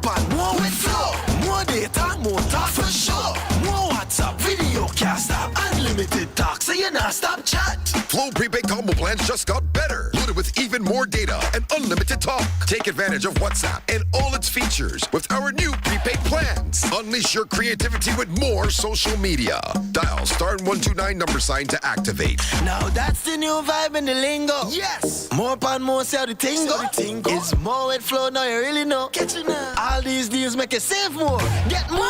wet flow. More data, more talk for sure. More WhatsApp, video, can't stop. Unlimited talk, so you not stop chat. Flow prepaid combo plans just got better. Loaded with even more data and unlimited talk. Take advantage of WhatsApp and all its features with our new prepaid plans. Unleash your creativity with more social media. Dial *129 $ to activate. Now that's the new vibe and the lingo. Yes. More upon more, see how the tingo. It's more wet flow, now you really know. Catch it now. All these deals make you save more. Get more.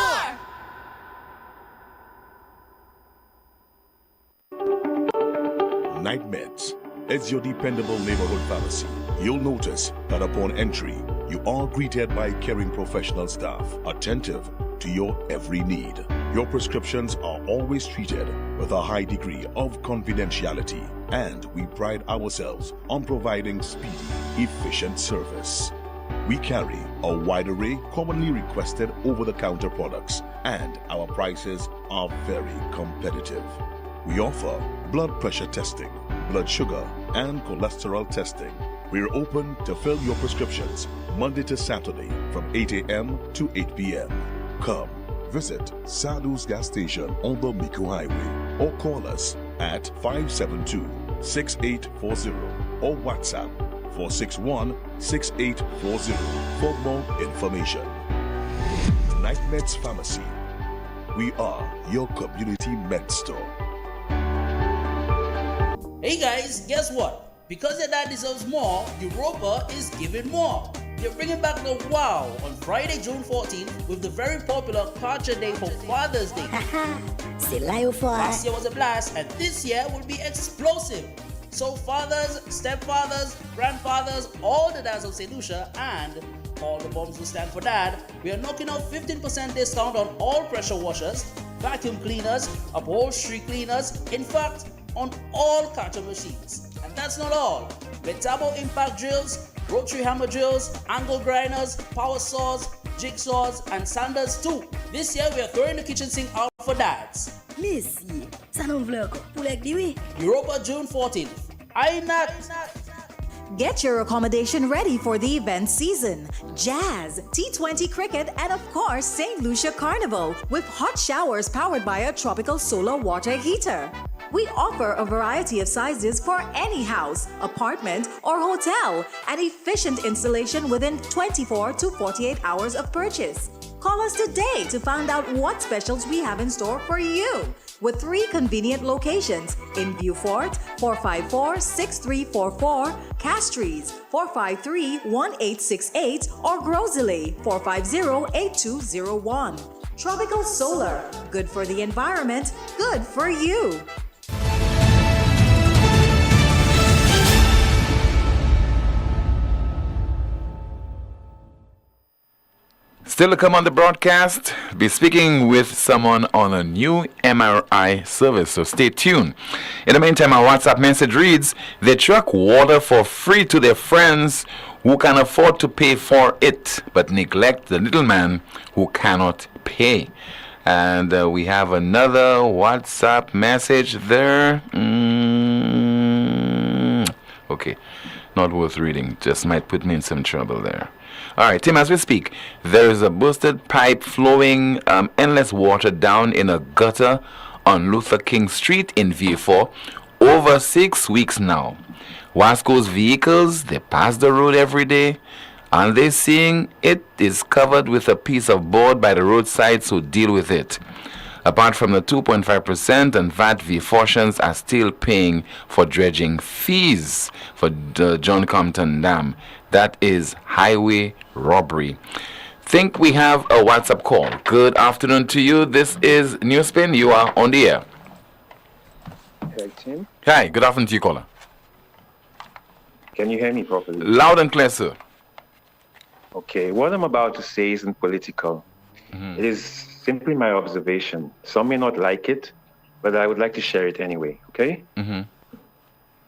Night Meds is your dependable neighborhood pharmacy. You'll notice that upon entry, you are greeted by caring professional staff, attentive to your every need. Your prescriptions are always treated with a high degree of confidentiality, and we pride ourselves on providing speedy, efficient service. We carry a wide array commonly requested over-the-counter products, and our prices are very competitive. We offer blood pressure testing, blood sugar, and cholesterol testing. We're open to fill your prescriptions Monday to Saturday from 8 a.m. to 8 p.m. Come visit Sadhu's gas station on the Miku Highway or call us at 572-6840 or WhatsApp 461-6840 for more information. Night Meds Pharmacy. We are your community med store. Hey guys, guess what? Because your dad deserves more, Europa is giving more. They're bringing back the wow on Friday, June 14th with the very popular Culture Day for Father's Day. Last year was a blast and this year will be explosive. So fathers, stepfathers, grandfathers, all the dads of St. Lucia and all the moms who stand for dad, we are knocking out 15% discount on all pressure washers, vacuum cleaners, upholstery cleaners, in fact, on all carton machines. And that's not all. With turbo impact drills, rotary hammer drills, angle grinders, power saws, jigsaws, and sanders too. This year we are throwing the kitchen sink out for dads. Monsieur, ça non vle encore. Pour les diwi. Europa June 14th. I not. Get your accommodation ready for the event season. Jazz, T20 cricket, and of course St. Lucia Carnival with hot showers powered by a tropical solar water heater. We offer a variety of sizes for any house, apartment, or hotel, and efficient installation within 24 to 48 hours of purchase. Call us today to find out what specials we have in store for you. With 3 convenient locations in Beaufort, 454-6344, Castries, 453-1868, or Grosley, 450-8201. Tropical Solar, good for the environment, good for you. Still to come on the broadcast, be speaking with someone on a new MRI service, so stay tuned. In the meantime, our WhatsApp message reads, they truck water for free to their friends who can afford to pay for it, but neglect the little man who cannot pay. And we have another WhatsApp message there. Okay, not worth reading, just might put me in some trouble there. All right, Tim, as we speak, there is a busted pipe flowing endless water down in a gutter on Luther King Street in V4 over 6 weeks now. Wasco's vehicles, they pass the road every day, and they're seeing it is covered with a piece of board by the roadside, so deal with it. Apart from the 2.5% and VAT, V4ians are still paying for dredging fees for the John Compton Dam. That is highway robbery. Think we have a WhatsApp call. Good afternoon to you. This is NewsSpin. You are on the air. Hey, Tim. Hi, good afternoon to you, caller. Can you hear me properly? Loud and clear, sir. Okay, what I'm about to say isn't political. It is simply my observation. Some may not like it, but I would like to share it anyway, okay?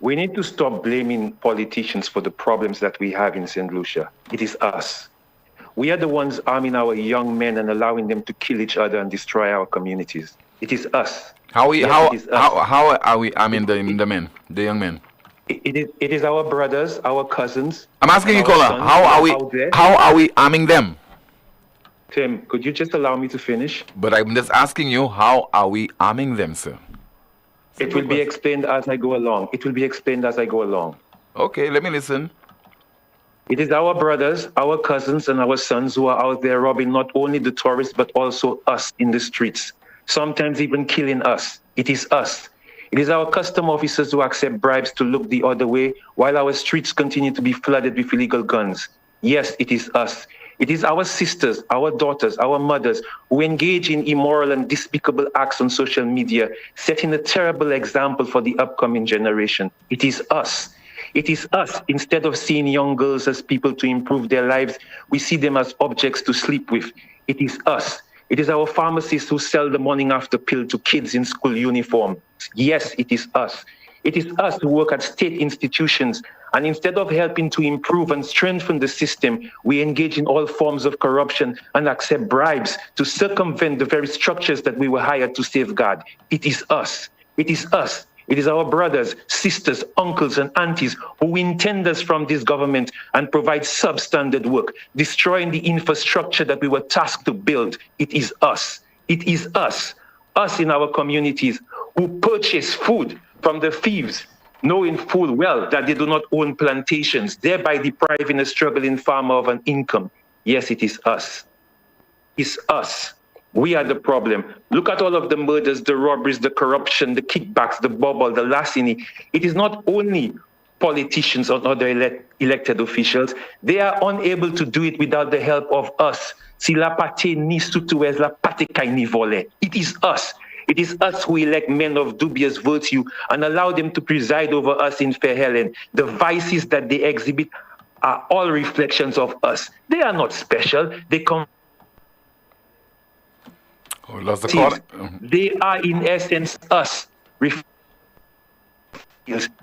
We need to stop blaming politicians for the problems that we have in St. Lucia. It is us. We are the ones arming our young men and allowing them to kill each other and destroy our communities. It is us. How are we arming the young men? It is our brothers, our cousins. I'm asking you, caller, how are we arming them? Tim, could you just allow me to finish? But I'm just asking you, how are we arming them, sir? It will be explained as I go along. It will be explained as I go along. Okay, let me listen. It is our brothers, our cousins, and our sons who are out there robbing not only the tourists, but also us in the streets, sometimes even killing us. It is us. It is our custom officers who accept bribes to look the other way while our streets continue to be flooded with illegal guns. Yes, it is us. It is our sisters, our daughters, our mothers who engage in immoral and despicable acts on social media, setting a terrible example for the upcoming generation. It is us. It is us. Instead of seeing young girls as people to improve their lives, we see them as objects to sleep with. It is us. It is our pharmacists who sell the morning after pill to kids in school uniform. Yes, it is us. It is us who work at state institutions, and instead of helping to improve and strengthen the system, we engage in all forms of corruption and accept bribes to circumvent the very structures that we were hired to safeguard. It is us. It is us. It is our brothers, sisters, uncles, and aunties who intend us from this government and provide substandard work, destroying the infrastructure that we were tasked to build. It is us. It is us in our communities who purchase food from the thieves, knowing full well that they do not own plantations, thereby depriving a struggling farmer of an income. Yes, it is us. It's us. We are the problem. Look at all of the murders, the robberies, the corruption, the kickbacks, the bubble, the larceny. It is not only politicians or other elected officials. They are unable to do it without the help of us. It is us. It is us who elect men of dubious virtue and allow them to preside over us in Fair Helen. The vices that they exhibit are all reflections of us. They are not special. They come. Oh, lost the call. They are in essence us.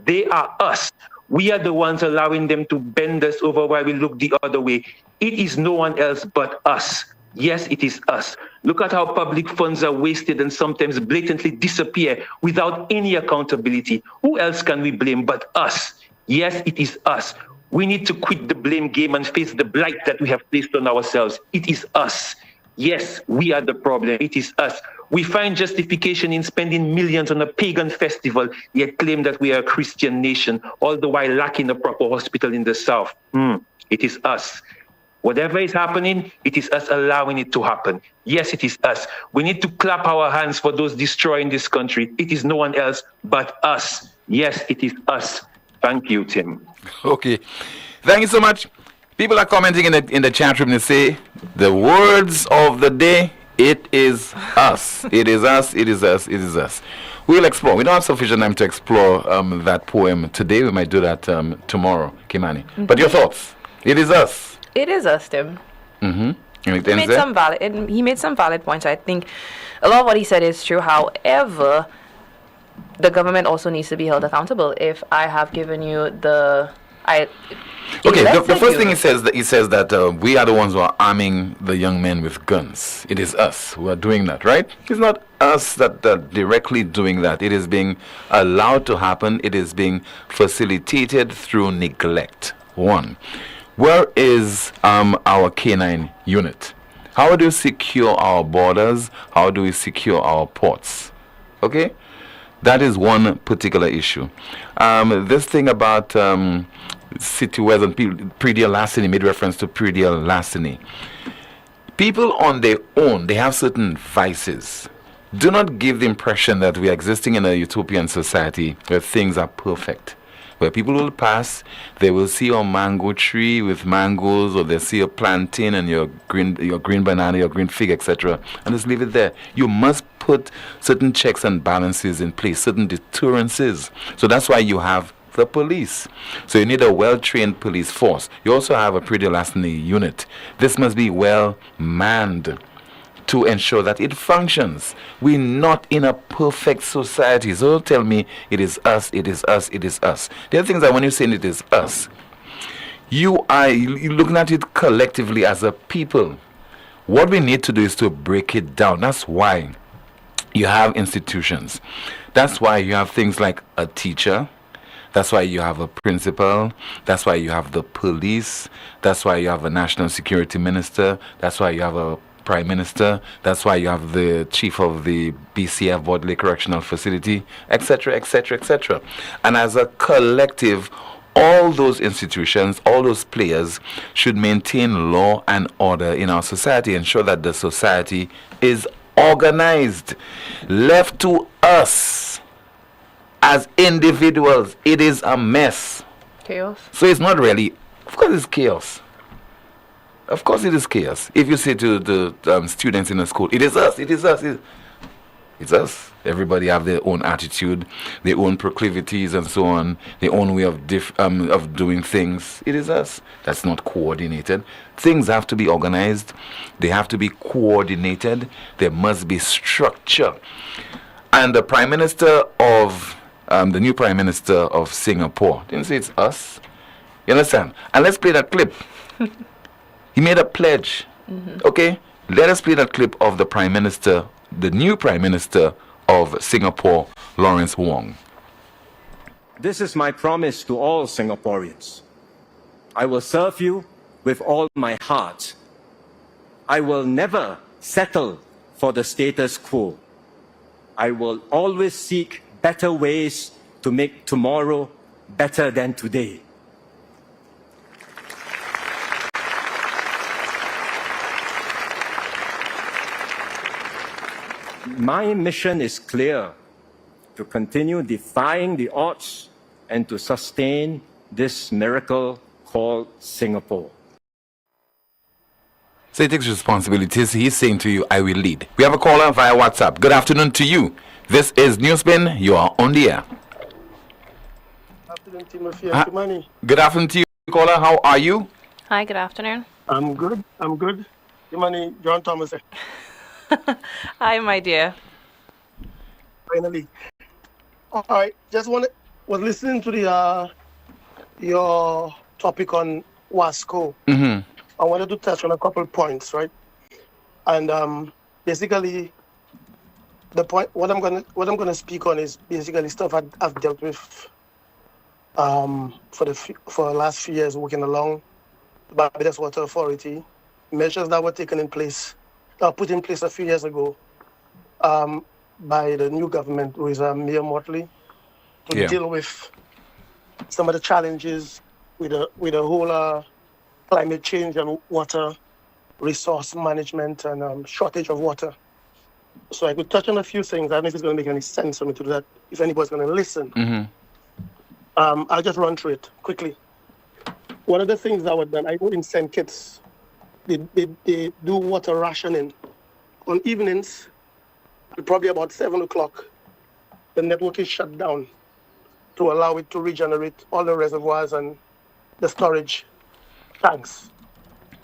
They are us. We are the ones allowing them to bend us over while we look the other way. It is no one else but us. Yes, it is us. Look at how public funds are wasted and sometimes blatantly disappear without any accountability. Who else can we blame but us? Yes, it is us. We need to quit the blame game and face the blight that we have placed on ourselves. It is us. Yes, we are the problem. It is us. We find justification in spending millions on a pagan festival, yet claim that we are a Christian nation, all the while lacking a proper hospital in the south. It is us. Whatever is happening, it is us allowing it to happen. Yes, it is us. We need to clap our hands for those destroying this country. It is no one else but us. Yes, it is us. Thank you, Tim. Okay. Thank you so much. People are commenting in the chat room. They say the words of the day, it is us. It is us. It is us. It is us. We'll explore. We don't have sufficient time to explore that poem today. We might do that tomorrow, Kimani. But your thoughts? It is us. It is us, Tim. He made some valid points. I think a lot of what he said is true. However, the government also needs to be held accountable. If I have given you the the first thing he says that we are the ones who are arming the young men with guns. It is us who are doing that, right? It's not us that are directly doing that. It is being allowed to happen. It is being facilitated through neglect. One, where is our K9 unit? How do we secure our borders? How do we secure our ports? Okay? That is one particular issue. This thing about city wears and predial larceny, made reference to predial larceny. People on their own, they have certain vices. Do not give the impression that we are existing in a utopian society where things are perfect. Where people will pass, they will see your mango tree with mangoes, or they see your plantain and your green banana, your green fig, etc., and just leave it there. You must put certain checks and balances in place, certain deterrences. So that's why you have the police. So you need a well-trained police force. You also have a predial larceny unit. This must be well manned to ensure that it functions. We're not in a perfect society. So don't tell me it is us, it is us, it is us. The other thing is that when you're saying it is us, you're looking at it collectively as a people. What we need to do is to break it down. That's why you have institutions. That's why you have things like a teacher. That's why you have a principal. That's why you have the police. That's why you have a national security minister. That's why you have a prime minister. That's why you have the chief of the BCF, Bodley Correctional Facility, etc., etc., etc. And as a collective, all those institutions, all those players should maintain law and order in our society, ensure that the society is organized. Left to us as individuals, it is a mess. Chaos. So it's not really, of course it's chaos. Of course it is chaos. If you say to the students in the school, it is us, it is us, it's us. Everybody have their own attitude, their own proclivities and so on, their own way of doing things. It is us. That's not coordinated. Things have to be organized. They have to be coordinated. There must be structure. And the Prime Minister of, the new Prime Minister of Singapore, didn't say it's us. You understand? And let's play that clip. He made a pledge. Okay? Let us play that clip of the Prime Minister, the new Prime Minister of Singapore, Lawrence Wong. This is my promise to all Singaporeans. I will serve you with all my heart. I will never settle for the status quo. I will always seek better ways to make tomorrow better than today. My mission is clear: to continue defying the odds and to sustain this miracle called Singapore. So he takes responsibilities. He's saying to you, I will lead. We have a caller via WhatsApp. Good afternoon to you. This is NewsSpin. You are on the air. Good afternoon, Timothy and Kimani. Good afternoon to you, caller. How are you? Hi, good afternoon. I'm good. Kimani, John Thomas. Hi, my dear. Finally. All right. Was listening to the your topic on Wasco. I wanted to touch on a couple points, right? And basically, the point what I'm gonna speak on is basically stuff I've dealt with for the last few years working along the Barbados Water Authority. Measures that were put in place a few years ago by the new government, who is Mayor Motley, to deal with some of the challenges with the whole climate change and water resource management and shortage of water. So I could touch on a few things. I don't know if it's going to make any sense for me to do that, if anybody's going to listen. I'll just run through it quickly. One of the things that were done, I know in St. Kitts, they do water rationing. On evenings, at probably about 7 o'clock, the network is shut down to allow it to regenerate all the reservoirs and the storage tanks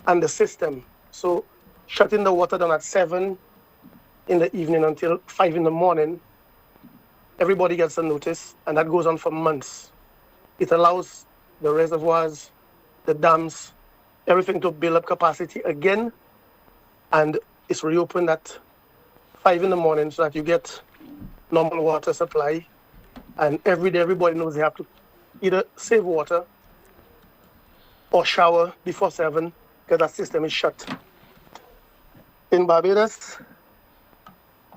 and the system. So shutting the water down at 7 in the evening until 5 in the morning, everybody gets a notice, and that goes on for months. It allows the reservoirs, the dams, everything to build up capacity again, and it's reopened at 5 in the morning so that you get normal water supply. And every day, everybody knows they have to either save water or shower before 7 because that system is shut. In Barbados,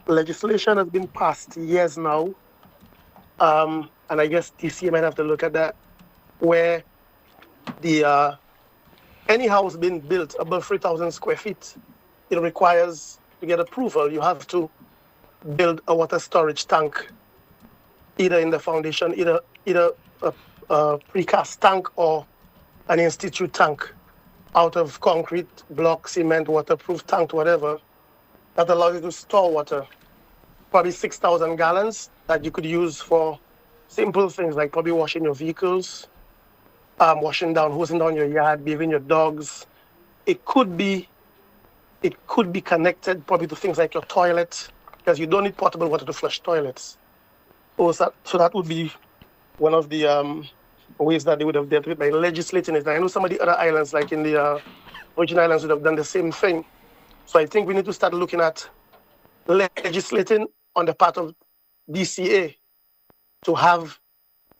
legislation has been passed years now, and I guess DC might have to look at that, where the any house being built above 3,000 square feet, it requires, to get approval, you have to build a water storage tank, either in the foundation, either a precast tank or an institute tank out of concrete, block, cement, waterproof tank, whatever, that allows you to store water, probably 6,000 gallons that you could use for simple things like probably washing your vehicles, hosing down your yard, bathing your dogs. It could be connected probably to things like your toilet, because you don't need potable water to flush toilets. So that would be one of the ways that they would have dealt with by legislating it. I know some of the other islands, like in the Virgin Islands, would have done the same thing. So I think we need to start looking at legislating on the part of DCA to have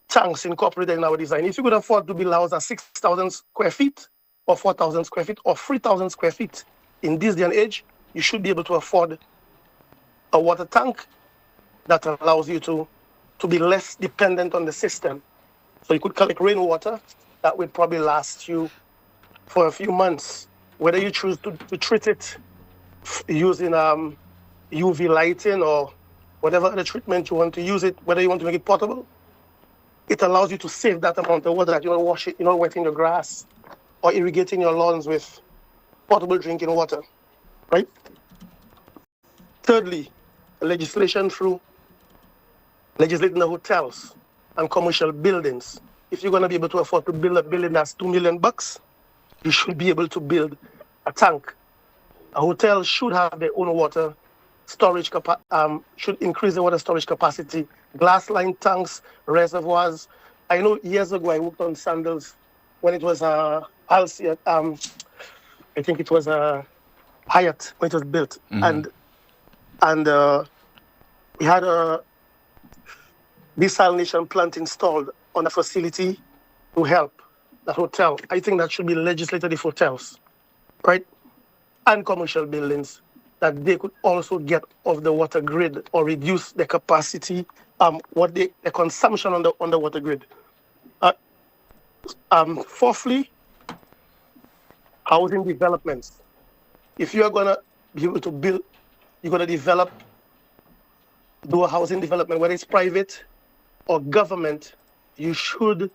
tanks incorporated in our design. If you could afford to build a house at 6,000 square feet or 4,000 square feet or 3,000 square feet in this day and age, you should be able to afford a water tank that allows you to be less dependent on the system. So you could collect rainwater that would probably last you for a few months. Whether you choose to treat it using UV lighting or whatever other treatment you want to use it, whether you want to make it potable, it allows you to save that amount of water that you're not wetting your grass or irrigating your lawns with potable drinking water, right? Thirdly, legislating the hotels and commercial buildings. If you're going to be able to afford to build a building that's $2 million, you should be able to build a tank. A hotel should have their own water storage, should increase the water storage capacity, glass line tanks, reservoirs. I know years ago I worked on Sandals when it was Halcyon, I think it was Hyatt when it was built. Mm-hmm. And we had a desalination plant installed on a facility to help that hotel. I think that should be legislated if hotels, right? And commercial buildings, that they could also get off the water grid or reduce the capacity, the consumption on the water grid. Fourthly, housing developments. If you are going to be able to build, you're going to do a housing development, whether it's private or government, you should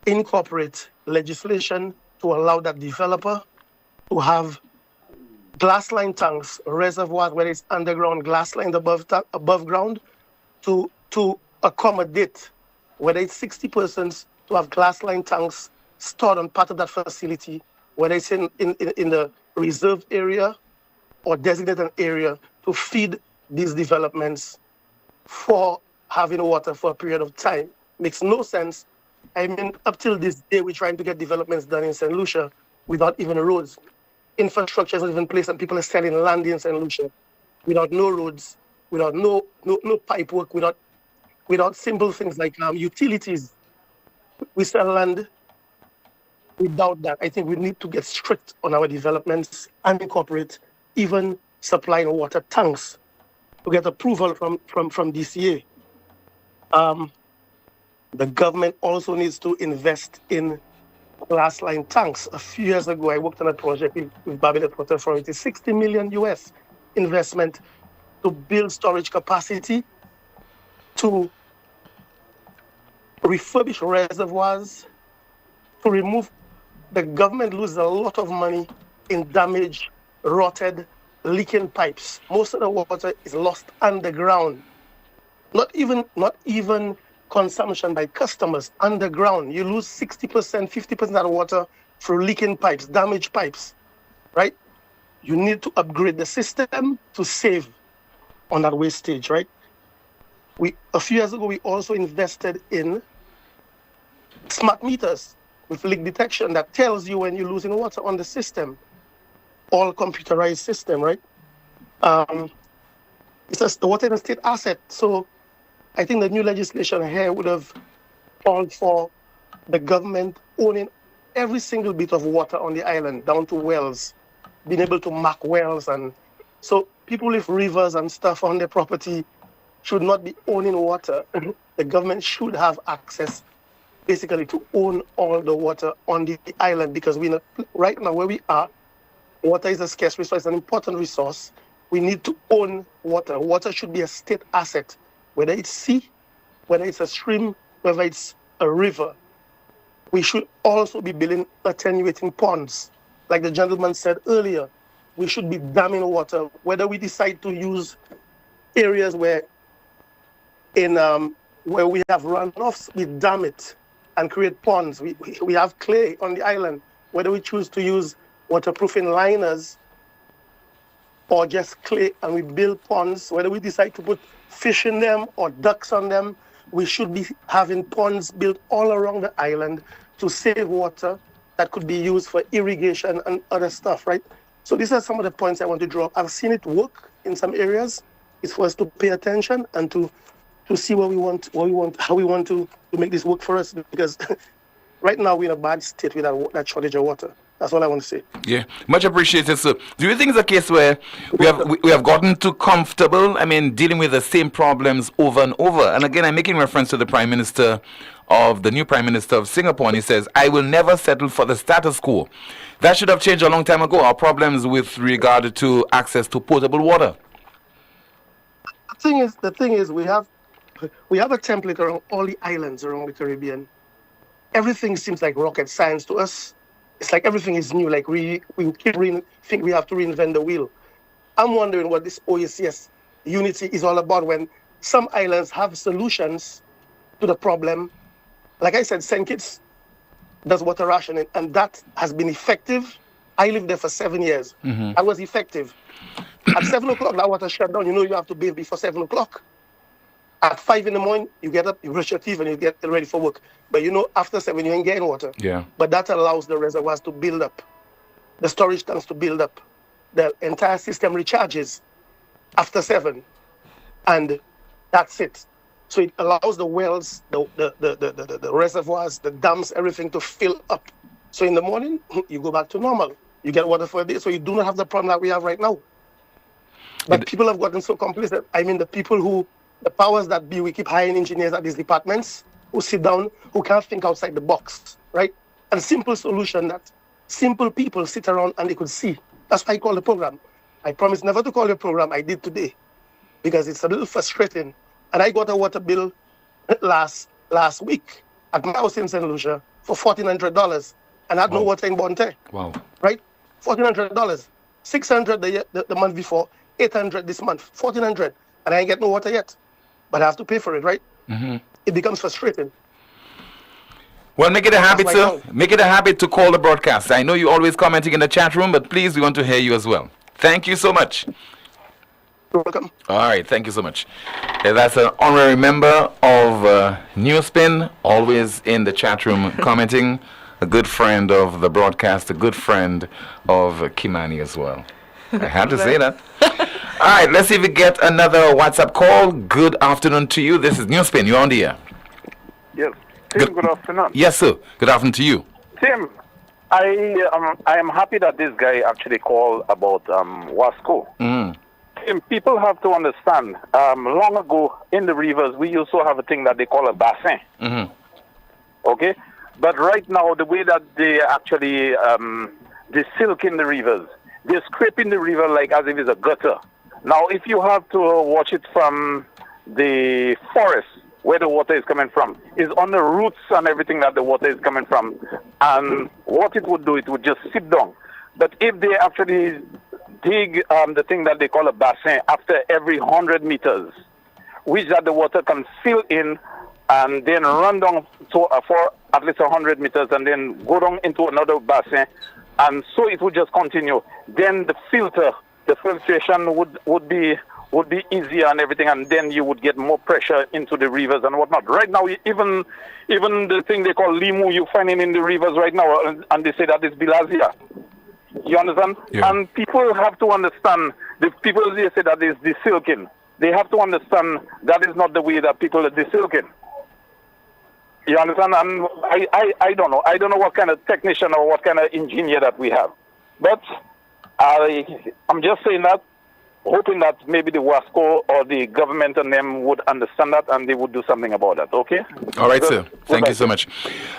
incorporate legislation to allow that developer to have glass line tanks, reservoirs, whether it's underground, glass lines above ground, to accommodate, whether it's 60 persons, to have glass line tanks stored on part of that facility, whether it's in the reserved area or designated area, to feed these developments for having water for a period of time. Makes no sense. I mean, up till this day, we're trying to get developments done in St. Lucia without even roads. Infrastructure is not even placed, and people are selling land in St. Lucia without no roads, without no pipe work, without simple things like utilities. We sell land without that. I think we need to get strict on our developments and incorporate even supplying water tanks to get approval from DCA. The government also needs to invest in glass line tanks. A few years ago, I worked on a project with Barbados Water Authority, $60 million US investment to build storage capacity, to refurbish reservoirs, to remove. The government loses a lot of money in damaged, rotted, leaking pipes. Most of the water is lost underground. Not even consumption by customers, underground. You lose 60%, 50% of the water through leaking pipes, damaged pipes, right? you need to upgrade the system to save on that wastage, right? A few years ago, we also invested in smart meters with leak detection that tells you when you're losing water on the system, all computerized system, right? The water is a state asset. So I think the new legislation here would have called for the government owning every single bit of water on the island, down to wells, being able to mark wells. And so people with rivers and stuff on their property should not be owning water. The government should have access basically to own all the water on the island, because right now where we are, water is a scarce resource, an important resource. We need to own water. Water should be a state asset, whether it's sea, whether it's a stream, whether it's a river. We should also be building attenuating ponds. Like the gentleman said earlier, we should be damming water, whether we decide to use areas where we have runoffs, we dam it and create ponds. We have clay on the island, whether we choose to use waterproofing liners or just clay, and we build ponds, whether we decide to put fish in them or ducks on them, we should be having ponds built all around the island to save water that could be used for irrigation and other stuff, right? So these are some of the points I want to draw. I've seen it work in some areas. It's for us to pay attention and to see how we want to make this work for us, because right now we're in a bad state with that shortage of water. That's all I want to say. Yeah, much appreciated, sir. Do you think it's a case where we have gotten too comfortable, dealing with the same problems over and over? And again, I'm making reference to the new Prime Minister of Singapore, and he says, I will never settle for the status quo. That should have changed a long time ago, our problems with regard to access to potable water. The thing is, we have a template around all the islands around the Caribbean. Everything seems like rocket science to us. It's like everything is new. Like we think we have to reinvent the wheel. I'm wondering what this OACS unity is all about, when some islands have solutions to the problem. Like I said, St. Kitts does water rationing, and that has been effective. I lived there for 7 years. Mm-hmm. I was effective. At 7 o'clock, that water shut down. You have to bathe before 7 o'clock. At 5 in the morning, you get up, you brush your teeth, and you get ready for work. But after 7, you ain't getting water. Yeah. But that allows the reservoirs to build up, the storage tanks to build up. The entire system recharges after 7, and that's it. So it allows the wells, the reservoirs, the dams, everything to fill up. So in the morning, you go back to normal. You get water for a day, so you do not have the problem that we have right now. But people have gotten so complacent. The powers that be, we keep hiring engineers at these departments who sit down, who can't think outside the box, right? And a simple solution that simple people sit around and they could see. That's why I call the program. I promised never to call the program. I did today, because it's a little frustrating. And I got a water bill last week at my house in St. Lucia for $1,400, and I had no water in Bonte. Wow. Right? $1,400. $600 the month before, $800 this month, $1,400, and I ain't get no water yet. But I have to pay for it, right? Mm-hmm. It becomes frustrating. Well, make it a habit, sir. Make it a habit to call the broadcast. I know you're always commenting in the chat room, but please, we want to hear you as well. Thank you so much. You're welcome. All right, thank you so much. That's an honorary member of NewsSpin, always in the chat room commenting. A good friend of the broadcast, a good friend of Kimani as well. I had to say that. All right, let's see if we get another WhatsApp call. Good afternoon to you. This is NewsSpin. You're on the air. Yes. Tim, good afternoon. Yes, sir. Good afternoon to you. Tim, I am happy that this guy actually called about Wasco. Mm. Tim, people have to understand, long ago in the rivers, we used to have a thing that they call a bassin. Mm-hmm. Okay? But right now, the way that they actually, they silk in the rivers, they scrape in the river like as if it's a gutter. Now, if you have to watch it from the forest, where the water is coming from, is on the roots and everything that the water is coming from. And what it would do, it would just sit down. But if they actually dig the thing that they call a bassin after every 100 meters, which that the water can fill in and then run down for at least 100 meters and then go down into another bassin and so it would just continue. Then the filtration would be easier and everything, and then you would get more pressure into the rivers and whatnot. Right now, even the thing they call limu, you find it in the rivers right now, and they say that it's bilharzia. You understand? Yeah. And people have to understand, the people they say that is desilking. They have to understand that is not the way that people are desilking. You understand? And I don't know. I don't know what kind of technician or what kind of engineer that we have. But I'm just saying that, hoping that maybe the WASCO or the government and them would understand that and they would do something about that, okay? All right, sir. Thank you so much.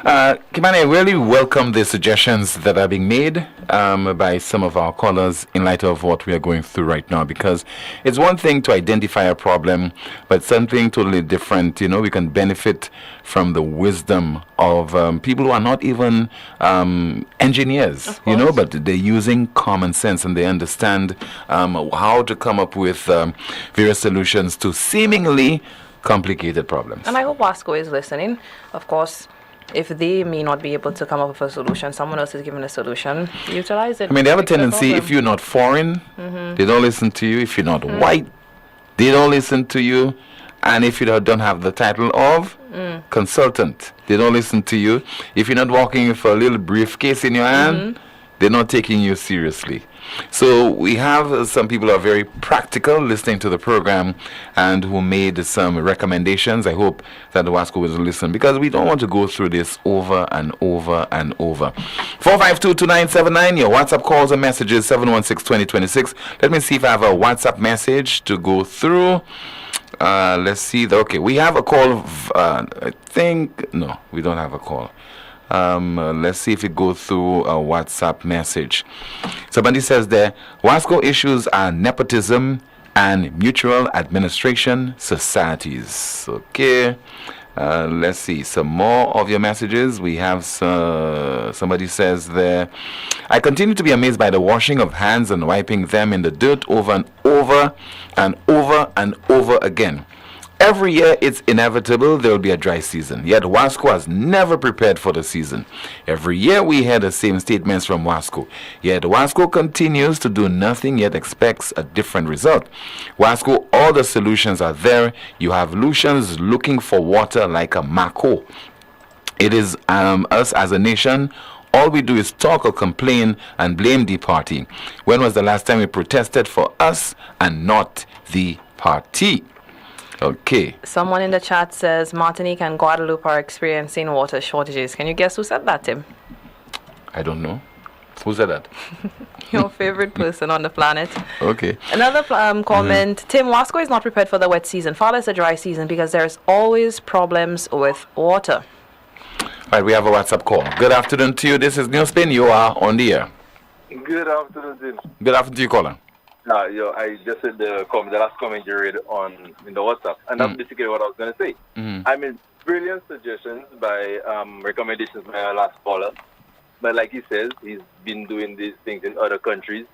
Kimani, I really welcome the suggestions that are being made by some of our callers in light of what we are going through right now, because it's one thing to identify a problem, but something totally different. You know, we can benefit from the wisdom of people who are not even engineers, you know, but they're using common sense and they understand how to come up with various solutions to seemingly complicated problems. And I hope WASCO is listening. Of course, if they may not be able to come up with a solution, someone else is giving a solution, utilize it. I mean, they have a Fix the tendency, problem. if you're not foreign, they don't listen to you. If you're not white, they don't listen to you. And if you don't have the title of consultant, they don't listen to you. If you're not walking with a little briefcase in your hand, they're not taking you seriously. So we have some people who are very practical listening to the program and who made some recommendations. I hope that the WASCO will listen, because we don't want to go through this over and over and over. 452-2979, your WhatsApp calls and messages, 716-2026. Let me see if I have a WhatsApp message to go through. Let's see. Okay, we have a call. I think, no, we don't have a call. Let's see if it goes through a WhatsApp message. Somebody says there, WASCO issues are nepotism and mutual administration societies. Okay. Let's see some more of your messages. We have somebody says there, I continue to be amazed by the washing of hands and wiping them in the dirt over and over and over and over again. Every year it's inevitable there will be a dry season, yet WASCO has never prepared for the season. Every year we hear the same statements from WASCO, yet WASCO continues to do nothing yet expects a different result. WASCO, all the solutions are there. You have Lucians looking for water like a Mako. It is us as a nation. All we do is talk or complain and blame the party. When was the last time we protested for us and not the party? Okay. Someone in the chat says Martinique and Guadeloupe are experiencing water shortages. Can you guess who said that, Tim? I don't know. Who said that? Your favorite person on the planet. Okay. Another comment. Tim, WASCO is not prepared for the wet season. Far less the dry season, because there's always problems with water. All right, we have a WhatsApp call. Good afternoon to you. This is NewsSpin. You are on the air. Good afternoon, Tim. Good afternoon to you, caller. I just said the last comment you read in the WhatsApp, and that's basically what I was going to say. I mean, brilliant suggestions by recommendations by our last caller. But like he says, he's been doing these things in other countries.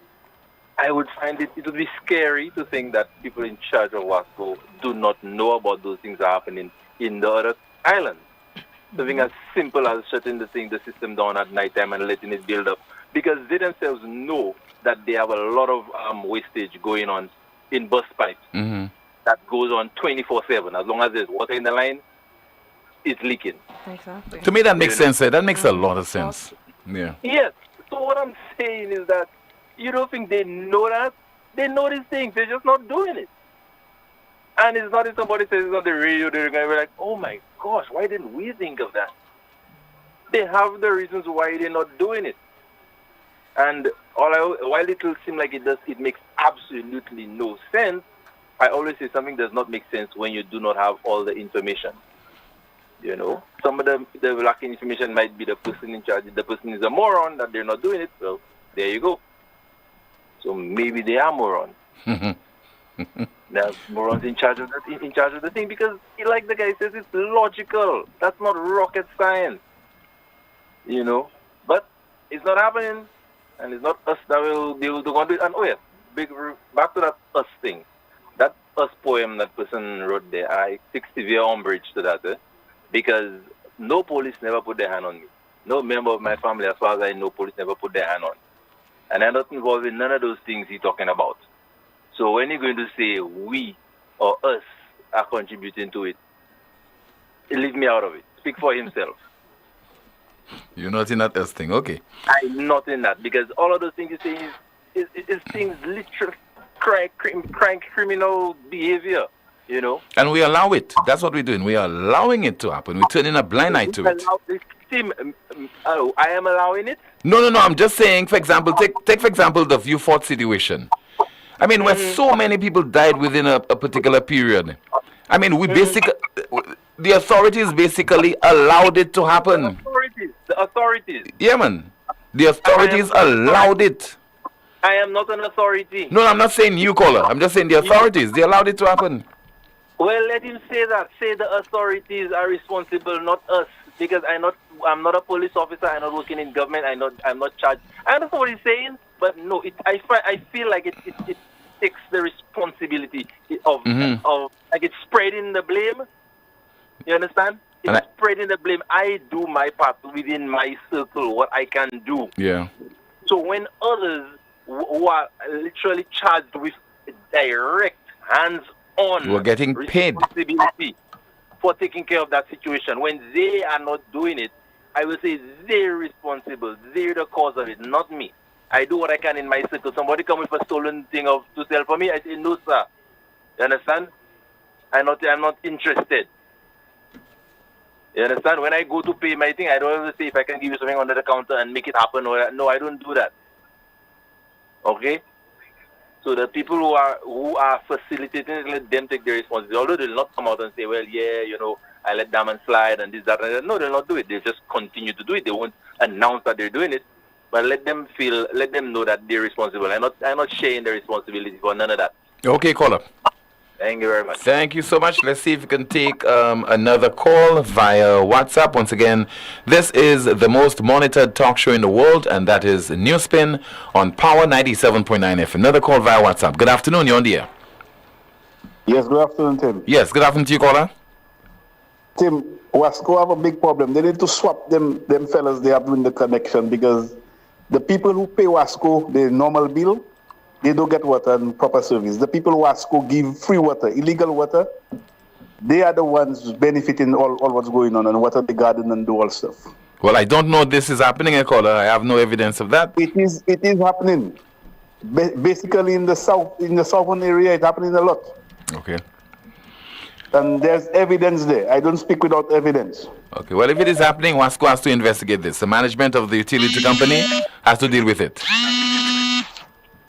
I would find it would be scary to think that people in charge of WASCO do not know about those things that are happening in the other islands. Something as simple as shutting the system down at night time and letting it build up. Because they themselves know that they have a lot of wastage going on in bus pipes that goes on 24/7. As long as there's water in the line, it's leaking. Exactly. To me, that makes sense. That makes a lot of sense. Yeah. Yes. So what I'm saying is that you don't think they know that? They know these things. They're just not doing it. And it's not if somebody says it's on the radio, they're going to be like, oh my gosh, why didn't we think of that? They have the reasons why they're not doing it. And while it will seem like it makes absolutely no sense, I always say something does not make sense when you do not have all the information. You know, some of the lacking information might be the person in charge. The person is a moron that they're not doing it. Well, there you go. So maybe they are morons. They're morons in charge of the thing, because, like the guy says, it's logical. That's not rocket science. You know, but it's not happening. And it's not us that will be able to do it. And back to that us thing. That us poem that person wrote there, I take severe umbrage to that, because no police never put their hand on me. No member of my family, as far as I know, police never put their hand on. And I'm not involved in none of those things he's talking about. So when you're going to say we or us are contributing to it, leave me out of it. Speak for himself. You're not in that us thing, okay. I'm not in that, because all of those things you say is things literal crime, criminal behavior, you know. And we allow it. That's what we're doing. We are allowing it to happen. We're turning a blind eye to it. I am allowing it? No. I'm just saying, for example, take for example the View Fort situation. I mean, where so many people died within a particular period. I mean, the authorities basically allowed it to happen. The authorities. Yeah, man. The authorities allowed it. I am not an authority. No, I'm not saying you, caller. I'm just saying the authorities. They allowed it to happen. Well, let him say that. Say the authorities are responsible, not us. Because I'm not a police officer. I'm not working in government. I'm not charged. I understand what he's saying, but no. I feel like it takes the responsibility of like it's spreading the blame. You understand? It's spreading the blame. I do my part within my circle, what I can do. Yeah. So when others who are literally charged with direct hands-on We're getting paid responsibility for taking care of that situation, when they are not doing it, I will say they're responsible. They're the cause of it, not me. I do what I can in my circle. Somebody come with a stolen thing to sell for me, I say, no, sir. You understand? I'm not interested. You understand? When I go to pay my thing, I don't ever say if I can give you something under the counter and make it happen. No, I don't do that. Okay? So the people who are facilitating, let them take their responsibility. Although they'll not come out and say, well, yeah, you know, I let Diamond slide and this, that, and that. No, they'll not do it. They'll just continue to do it. They won't announce that they're doing it. But let them know that they're responsible. I'm not sharing the responsibility for none of that. Okay, caller. Thank you very much. Thank you so much. Let's see if we can take another call via WhatsApp. Once again, this is the most monitored talk show in the world, and that is NewsSpin on Power 97.9 FM. Another call via WhatsApp. Good afternoon. You're on the air. Yes, good afternoon, Tim. Yes, good afternoon to you, caller. Tim, Wasco have a big problem. They need to swap them fellas they have doing the connection, because the people who pay Wasco the normal bill, they don't get water and proper service. The people who Wasco give free water, illegal water, they are the ones benefiting all what's going on and water the garden and do all stuff. Well, I don't know this is happening, caller. I have no evidence of that. It is happening. Basically, in the southern area, it's happening a lot. Okay. And there's evidence there. I don't speak without evidence. Okay, well, if it is happening, Wasco has to investigate this. The management of the utility company has to deal with it.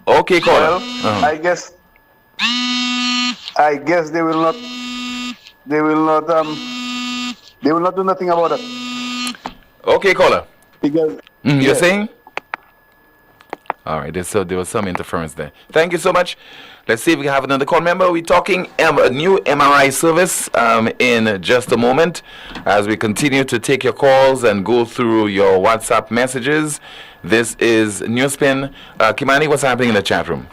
Okay, caller. Well, I guess they will not do nothing about it. Okay, caller. Because you're saying? All right, there was some interference there. Thank you so much. Let's see if we can have another call. Remember, we're talking a new MRI service in just a moment as we continue to take your calls and go through your WhatsApp messages. This is NewsSpin. Kimani, what's happening in the chat room?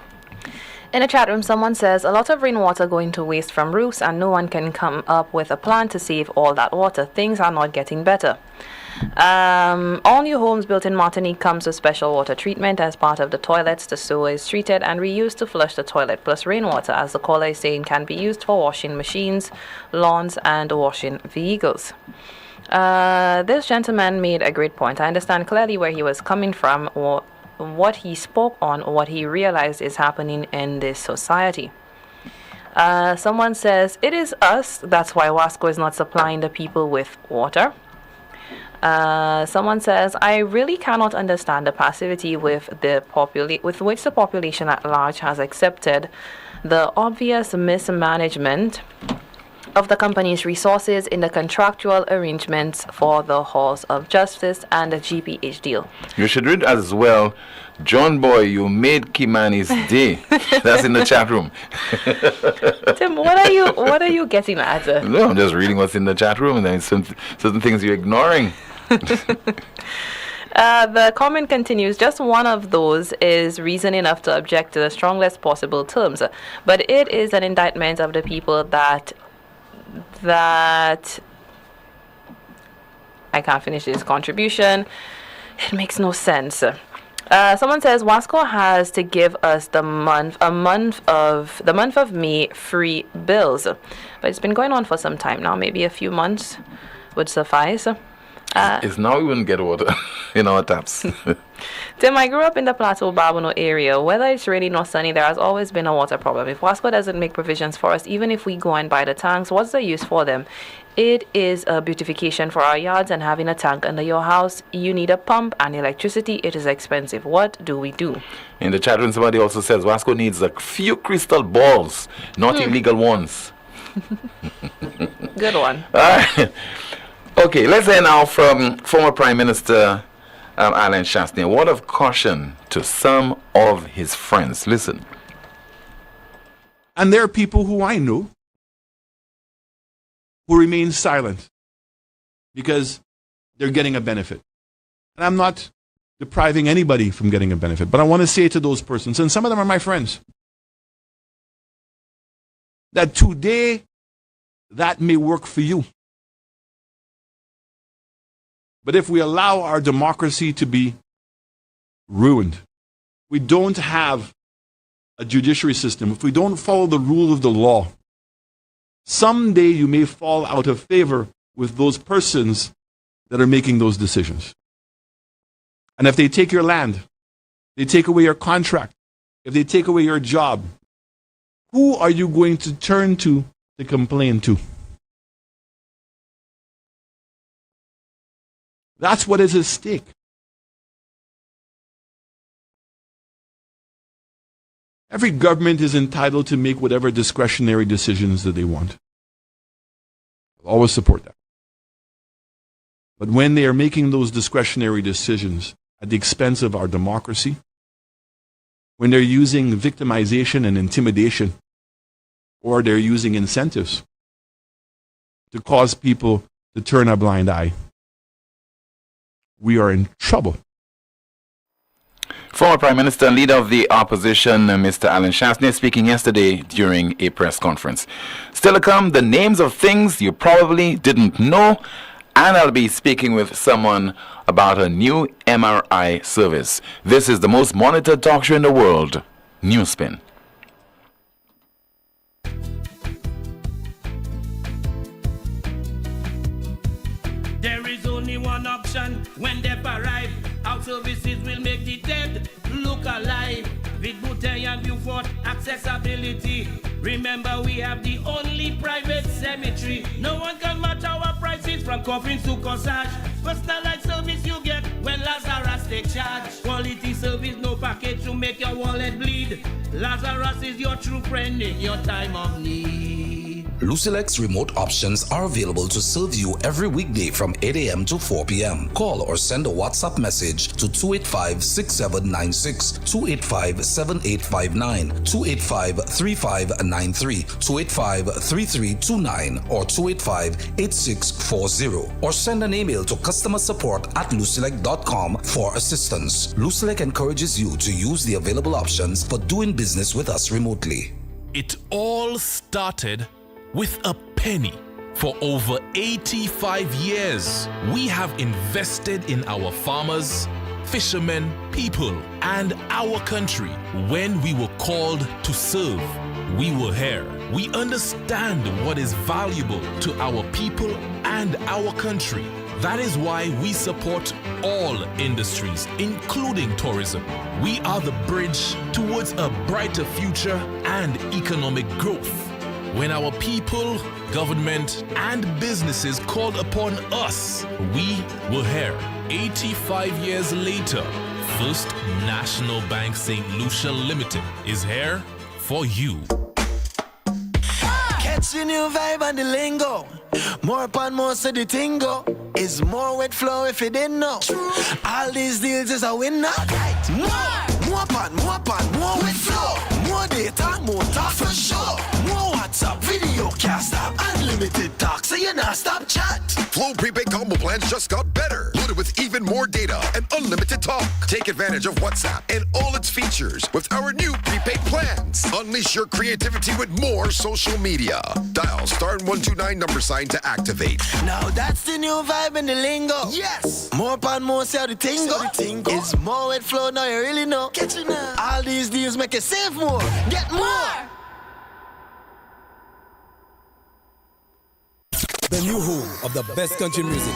In the chat room, someone says, a lot of rainwater going to waste from roofs and no one can come up with a plan to save all that water. Things are not getting better. All new homes built in Martinique comes with special water treatment as part of the toilets. The sewer is treated and reused to flush the toilet, plus rainwater, as the caller is saying, can be used for washing machines, lawns, and washing vehicles. This gentleman made a great point. I understand clearly where he was coming from, or what he spoke on, or what he realized is happening in this society. Someone says, it is us, that's why Wasco is not supplying the people with water. Someone says, I really cannot understand the passivity with which the population at large has accepted the obvious mismanagement of the company's resources in the contractual arrangements for the halls of justice and the GPH deal. You should read as well, John Boy, you made Kimani's day. That's in the chat room. Tim, what are you getting at? No, I'm just reading what's in the chat room, and then certain things you're ignoring. The comment continues, just one of those is reason enough to object to the strongest possible terms, but it is an indictment of the people that I can't finish this contribution. It makes no sense. Someone says Wasco has to give us the month of May free bills, but it's been going on for some time now. Maybe a few months would suffice. It's now we wouldn't get water in our taps. Tim, I grew up in the Plateau Barbono area. Whether it's rainy nor sunny, there has always been a water problem. If Wasco doesn't make provisions for us, even if we go and buy the tanks, what's the use for them? It is a beautification for our yards, and having a tank under your house, you need a pump and electricity. It is expensive. What do we do? In the chat room, somebody also says Wasco needs a few crystal balls, not illegal ones. Good one. All right. Okay, let's hear now from former Prime Minister Alain Chastanet. A word of caution to some of his friends. Listen. And there are people who I know who remain silent because they're getting a benefit. And I'm not depriving anybody from getting a benefit, but I want to say to those persons, and some of them are my friends, that today that may work for you. But if we allow our democracy to be ruined, we don't have a judiciary system, if we don't follow the rule of the law, someday you may fall out of favor with those persons that are making those decisions. And if they take your land, they take away your contract, if they take away your job, who are you going to turn to complain to? That's what is at stake. Every government is entitled to make whatever discretionary decisions that they want. I'll always support that. But when they are making those discretionary decisions at the expense of our democracy, when they're using victimization and intimidation, or they're using incentives to cause people to turn a blind eye, we are in trouble. Former Prime Minister and Leader of the Opposition, Mr. Alain Chastanet, speaking yesterday during a press conference. Still to come, the names of things you probably didn't know, and I'll be speaking with someone about a new MRI service. This is the most monitored talk show in the world, NewsSpin. There is only one option when they arrive. Our services will make the dead look alive. With Bouteille and Beaufort accessibility. Remember, we have the only private cemetery. No one can match our prices from coffins to corsage. Personalized service you get when Lazarus take charge. Quality service, no package to make your wallet bleed. Lazarus is your true friend in your time of need. Lucilex remote options are available to serve you every weekday from 8 a.m. to 4 p.m. Call or send a WhatsApp message to 285-6796, 285-7859, 285-3593, 285-3329, or 285-8640. Or send an email to customersupport@lucilec.com for assistance. Lucilec encourages you to use the available options for doing business with us remotely. It all started with a penny. For over 85 years, we have invested in our farmers, fishermen, people, and our country. When we were called to serve, we were here. We understand what is valuable to our people and our country. That is why we support all industries, including tourism. We are the bridge towards a brighter future and economic growth. When our people, government, and businesses called upon us, we were here. 85 years later, First National Bank St. Lucia Limited is here for you. Catch the new vibe and the lingo. More upon more, so the tingo is more wet flow if you didn't know. All these deals is a winner. More more pan, more with flow. More data, more talk for sure. More WhatsApp, video, can't stop. Unlimited talk, so you not stop chat. Flow prepaid combo plans just got better. Loaded with even more data and unlimited talk. Take advantage of WhatsApp and all its features with our new prepaid plans. Unleash your creativity with more social media. Dial *129 #sign to activate. Now that's the new vibe in the lingo. Yes. More pan, more sell the tingo. It's more with flow, now you really know. Catch it now. All these deals make you save more. Get more. The new home of the best country music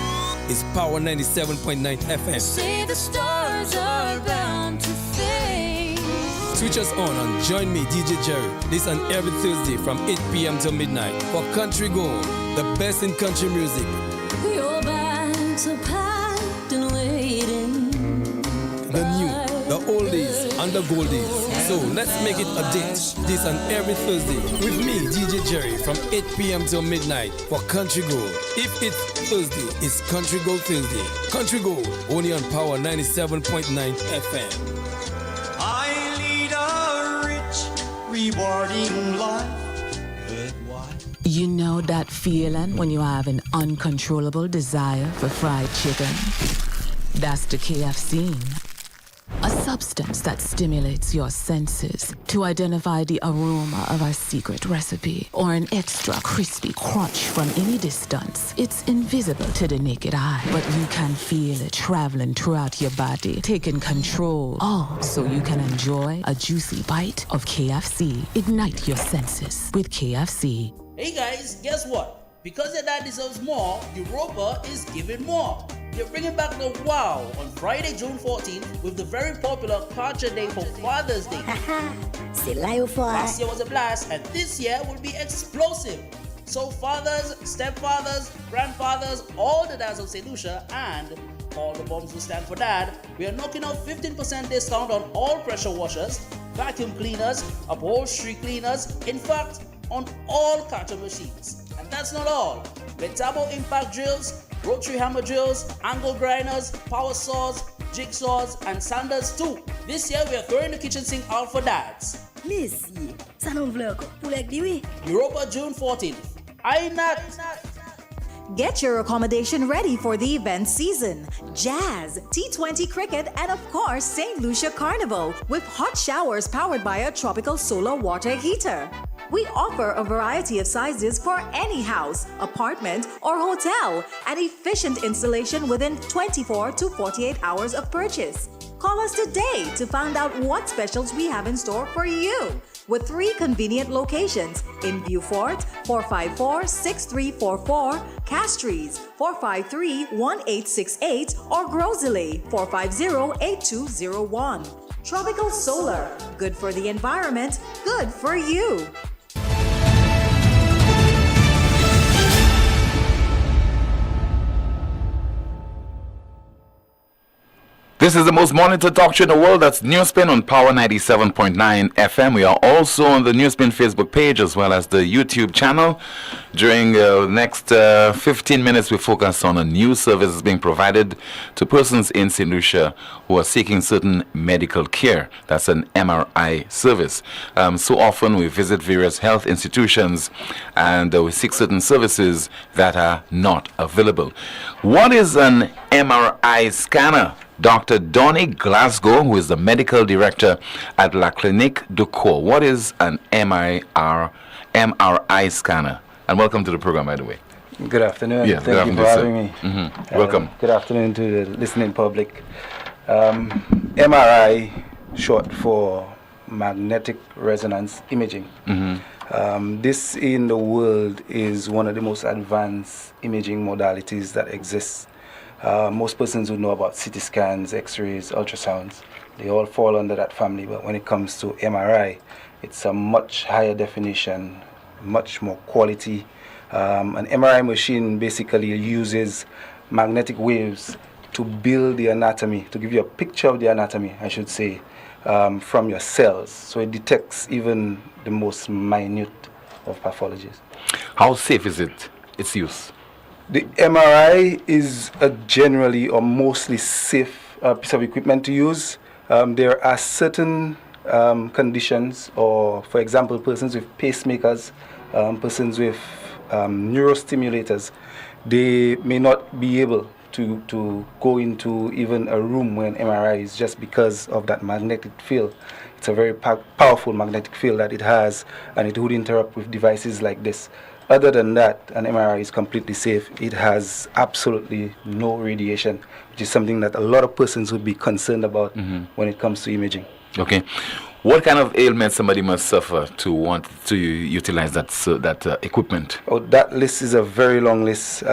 is Power 97.9 FM. Say the stars are bound to fade. Switch us on Join Me, DJ Jerry, this and every Thursday from 8 p.m. till midnight for Country Gold, the best in country music. Your bags are packed and waiting. The new, the oldies, and the goldies. So let's make it a date. This and every Thursday with me, DJ Jerry, from 8 p.m. till midnight for Country Gold. If it's Thursday, it's Country Gold Thursday. Country Gold, only on Power 97.9 FM. I lead a rich, rewarding life. Good wife. You know that feeling when you have an uncontrollable desire for fried chicken? That's the KFC. A substance that stimulates your senses to identify the aroma of our secret recipe or an extra crispy crunch from any distance. It's invisible to the naked eye, but you can feel it traveling throughout your body, taking control. All so you can enjoy a juicy bite of KFC. Ignite your senses with KFC. Hey guys, guess what? Because your dad deserves more, Europa is giving more. They're bringing back the wow on Friday, June 14th with the very popular Culture Day for Father's Day. Last year was a blast and this year will be explosive. So fathers, stepfathers, grandfathers, all the dads of St. Lucia and all the moms who stand for dad, we are knocking out 15% discount on all pressure washers, vacuum cleaners, upholstery cleaners, in fact, on all carton machines. And that's not all. Metabo impact drills, rotary hammer drills, angle grinders, power saws, jigsaws, and sanders too. This year we are throwing the kitchen sink out for dads. Messi, ça non vle encore. Pour like the Europa June 14th. I not. Get your accommodation ready for the event season. Jazz, T20 cricket, and of course, St. Lucia Carnival with hot showers powered by a tropical solar water heater. We offer a variety of sizes for any house, apartment, or hotel, and efficient installation within 24 to 48 hours of purchase. Call us today to find out what specials we have in store for you. With 3 convenient locations in Beaufort, 454-6344, Castries, 453-1868, or Grosley, 450-8201. Tropical Solar, good for the environment, good for you. This is the most monitored talk show in the world. That's NewsSpin on Power 97.9 FM. We are also on the NewsSpin Facebook page as well as the YouTube channel. During the next 15 minutes, we focus on a new service being provided to persons in St. Lucia who are seeking certain medical care. That's an MRI service. So often we visit various health institutions and we seek certain services that are not available. What is an MRI scanner? Dr. Donny Glasgow, who is the medical director at La Clinique du Corps. What is an MRI scanner? And welcome to the program, by the way. Good afternoon. Yeah, Thank you for having me. Welcome. Good afternoon to the listening public. MRI, short for magnetic resonance imaging. This in the world is one of the most advanced imaging modalities that exists. Most persons would know about CT scans, X-rays, ultrasounds. They all fall under that family, but when it comes to MRI, it's a much higher definition, much more quality. An MRI machine basically uses magnetic waves to build the anatomy, to give you a picture of the anatomy, I should say, from your cells. So it detects even the most minute of pathologies. How safe is its use? The MRI is a generally or mostly safe piece of equipment to use. There are certain conditions, or for example, persons with pacemakers, persons with neurostimulators, they may not be able to go into even a room when MRI is, just because of that magnetic field. It's a very powerful magnetic field that it has, and it would interrupt with devices like this. Other than that, an MRI is completely safe. It has absolutely no radiation, which is something that a lot of persons would be concerned about when it comes to imaging. Okay. What kind of ailment somebody must suffer to want to utilize that equipment? Oh, that list is a very long list.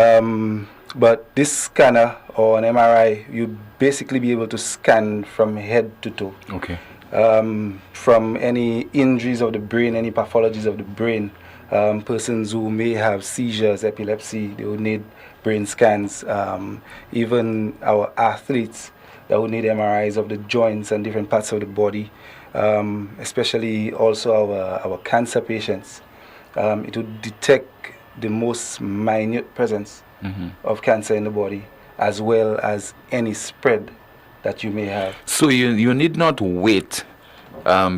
But this scanner or an MRI, you'd basically be able to scan from head to toe. Okay. From any injuries of the brain, any pathologies of the brain, persons who may have seizures, epilepsy, they would need brain scans. Even our athletes that would need MRIs of the joints and different parts of the body, especially also our cancer patients. It would detect the most minute presence of cancer in the body, as well as any spread that you may have. So you need not wait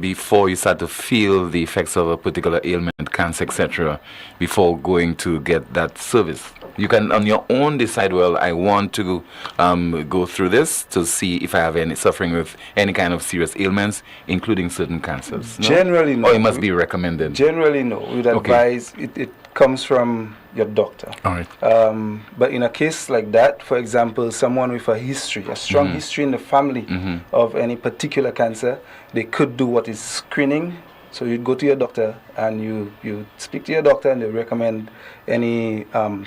before you start to feel the effects of a particular ailment, cancer, etc., before going to get that service. You can on your own decide, well, I want to go through this to see if I have any suffering with any kind of serious ailments, including certain cancers. No? Generally, no. Or it must be recommended. Generally, no. We'd advise it comes from your doctor. All right. But in a case like that, for example, someone with a strong history in the family of any particular cancer, they could do what is screening. So you'd go to your doctor and you speak to your doctor, and they recommend any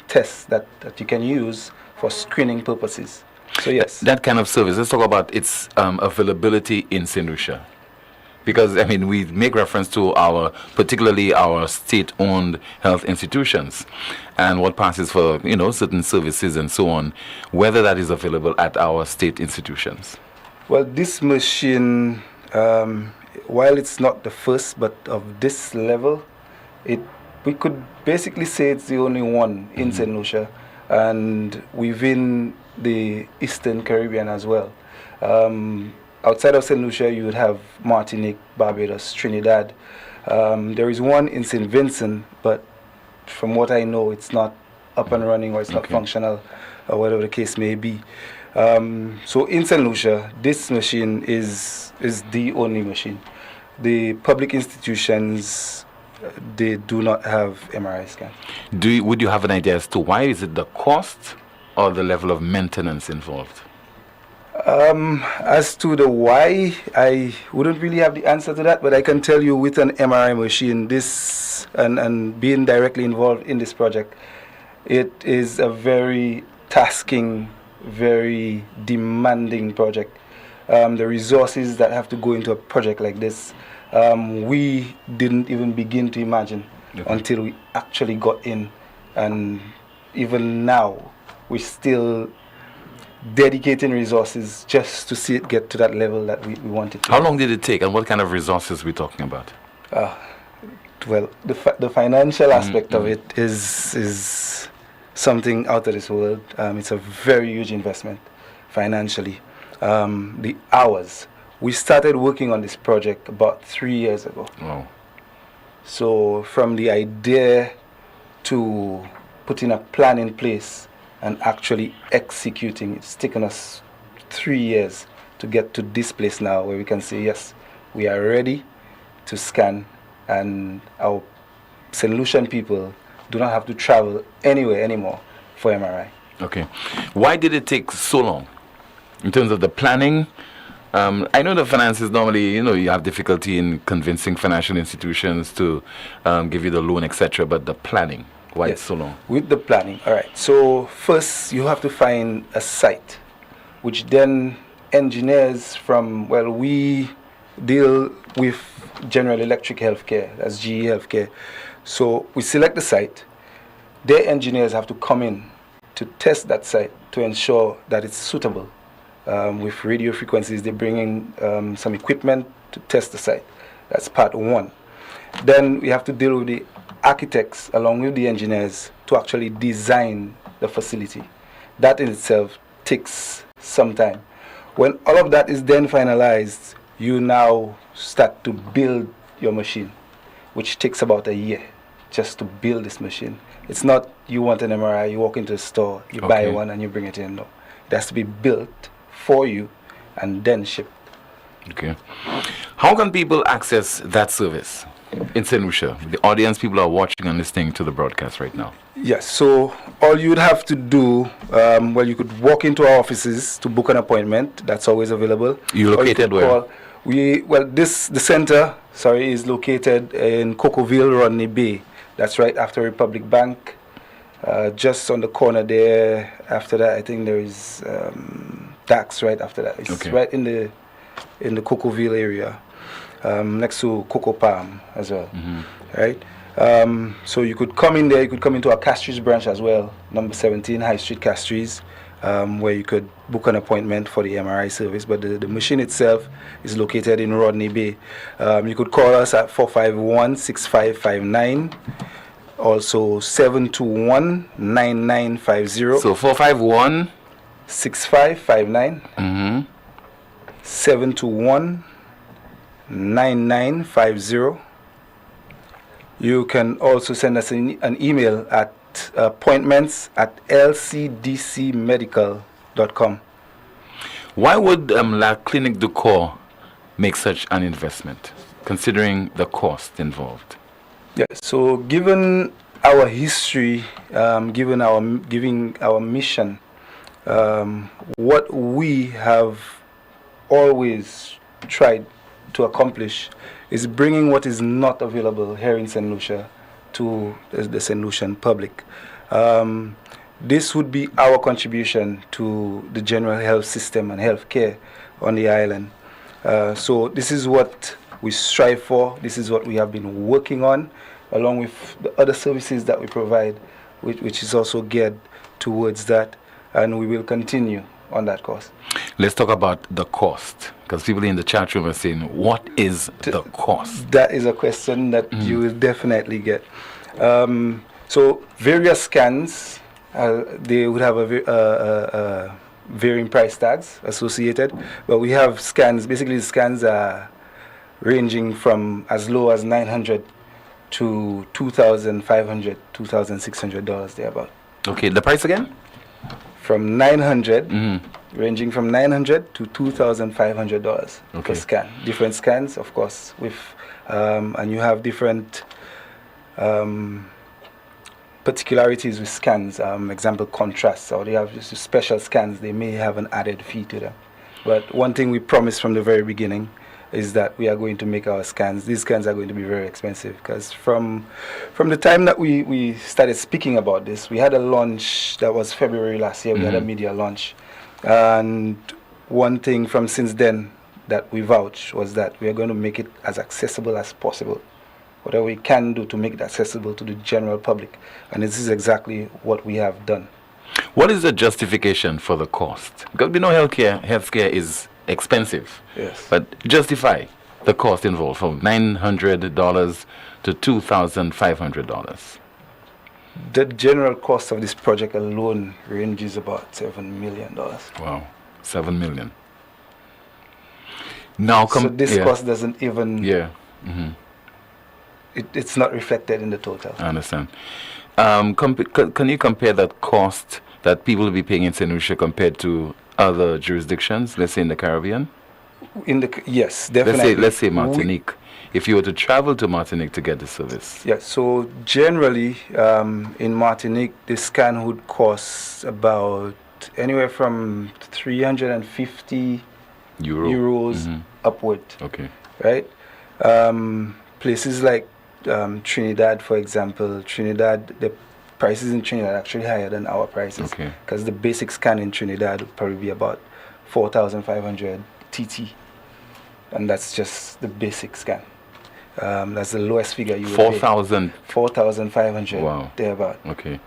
tests that you can use for screening purposes. So yes. That kind of service, let's talk about its availability in St. Lucia. Because, I mean, we make reference to particularly our state-owned health institutions and what passes for, certain services and so on, whether that is available at our state institutions. Well, this machine, while it's not the first, but of this level, we could basically say it's the only one in St. Lucia and within the Eastern Caribbean as well. Outside of St. Lucia, you would have Martinique, Barbados, Trinidad. There is one in St. Vincent, but from what I know, it's not up and running, or it's not functional, or whatever the case may be. So in St. Lucia, this machine is the only machine. The public institutions, they do not have MRI scans. Would you have an idea as to why? Is it the cost or the level of maintenance involved? As to the why, I wouldn't really have the answer to that, but I can tell you with an MRI machine, this and being directly involved in this project, it is a very tasking, very demanding project. The resources that have to go into a project like this, we didn't even begin to imagine until we actually got in, and even now we're still dedicating resources just to see it get to that level that we wanted to. How long did it take, and what kind of resources are we talking about? Well, the financial aspect of it is something out of this world. It's a very huge investment financially. The hours. We started working on this project about 3 years ago. Wow. So from the idea to putting a plan in place and actually executing, it's taken us 3 years to get to this place now where we can say, yes, we are ready to scan, and our St. Lucian people do not have to travel anywhere anymore for MRI. Okay. Why did it take so long in terms of the planning? I know the finances normally, you have difficulty in convincing financial institutions to give you the loan, etc., but the planning. Why it's so long? With the planning, all right. So first, you have to find a site, which then engineers from, we deal with General Electric Healthcare, that's GE Healthcare. So we select the site. Their engineers have to come in to test that site to ensure that it's suitable. With radio frequencies, they bring in some equipment to test the site. That's part one. Then we have to deal with the architects along with the engineers to actually design the facility. That in itself takes some time. When all of that is then finalized, you now start to build your machine, which takes about a year just to build this machine. It's not you want an MRI, you walk into a store, you buy one and you bring it in. No, it has to be built for you and then shipped. Okay. How can people access that service in St. Lucia? The audience, people are watching and listening to the broadcast right now. Yes, so all you'd have to do, you could walk into our offices to book an appointment. That's always available. You located where? The center, is located in Cocoville, Rodney Bay. That's right after Republic Bank. Just on the corner there. After that, I think there is Dax right after that. It's right in the Cocoville area, next to Coco Palm as well. Right? So you could come in there, you could come into our Castries branch as well, number 17 High Street Castries, where you could book an appointment for the MRI service. But the machine itself is located in Rodney Bay. You could call us at 451-6559, also 721-9950. So 451 6559 721-9950. You can also send us an email at appointments@lcdcmedical.com. Why would La Clinique du Corps make such an investment, considering the cost involved? Yeah, so given our history, given our mission, what we have always tried to accomplish is bringing what is not available here in St. Lucia to the St. Lucian public. This would be our contribution to the general health system and health care on the island. So this is what we strive for. This is what we have been working on, along with the other services that we provide, which is also geared towards that, and we will continue on that course. Let's talk about the cost, because people in the chat room are saying, what is the cost? That is a question that you will definitely get. So various scans, they would have varying price tags associated, but we have scans. Basically, the scans are ranging from as low as $900 to $2,500, $2,600 thereabout. Okay, the price again? From 900, ranging from $900 to $2,500 per scan. Different scans, of course, with and you have different particularities with scans. Example, contrast, or they have just special scans. They may have an added fee to them. But one thing we promised from the very beginning is that we are going to make our scans. These scans are going to be very expensive, because from the time that we started speaking about this, we had a launch that was February last year. We had a media launch, and one thing from since then that we vouched was that we are going to make it as accessible as possible. Whatever we can do to make it accessible to the general public, and this is exactly what we have done. What is the justification for the cost? Because we know healthcare is expensive. Yes. But justify the cost involved from $900 to $2,500. The general cost of this project alone ranges about $7 million. Wow, $7 million. Now, so this cost doesn't even. Yeah. It's not reflected in the total. I understand. Can you compare that cost that people will be paying in St. Lucia compared to other jurisdictions, let's say in the Caribbean? Yes, definitely. Let's say Martinique. If you were to travel to Martinique to get the service. Yes, so generally in Martinique, the scan would cost about anywhere from 350 euros upward. Okay. Right? Places like Trinidad, for example, the prices in Trinidad are actually higher than our prices. Okay. Because the basic scan in Trinidad would probably be about 4,500 TT. And that's just the basic scan. That's the lowest figure you would 4,000? 4,500. Wow. Thereabout. Okay.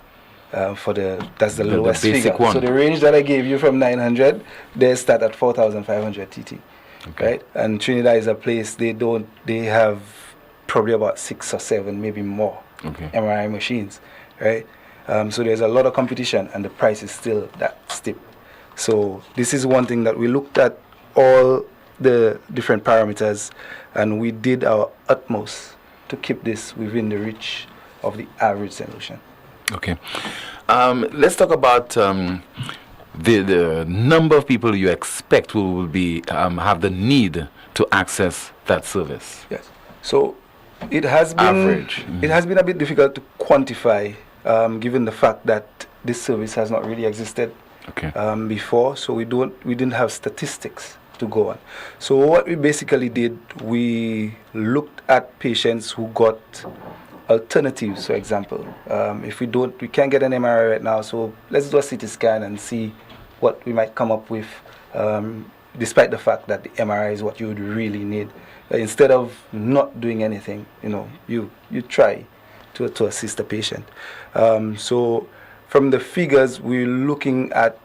That's the lowest basic figure. one. So the range that I gave you from 900, they start at 4,500 TT. Okay. Right? And Trinidad is a place they have probably about 6 or 7, maybe more MRI machines. Right? So there's a lot of competition, and the price is still that steep. So this is one thing that we looked at all the different parameters, and we did our utmost to keep this within the reach of the average St. Lucian. Okay. Let's talk about the number of people you expect who will be have the need to access that service. Yes. So it has been average. It has been a bit difficult to quantify, given the fact that this service has not really existed before. So we didn't have statistics to go on. So what we basically did, we looked at patients who got alternatives. For example, if we can't get an MRI right now, so let's do a CT scan and see what we might come up with, despite the fact that the MRI is what you would really need. Instead of not doing anything, you try to assist the patient. So from the figures, we're looking at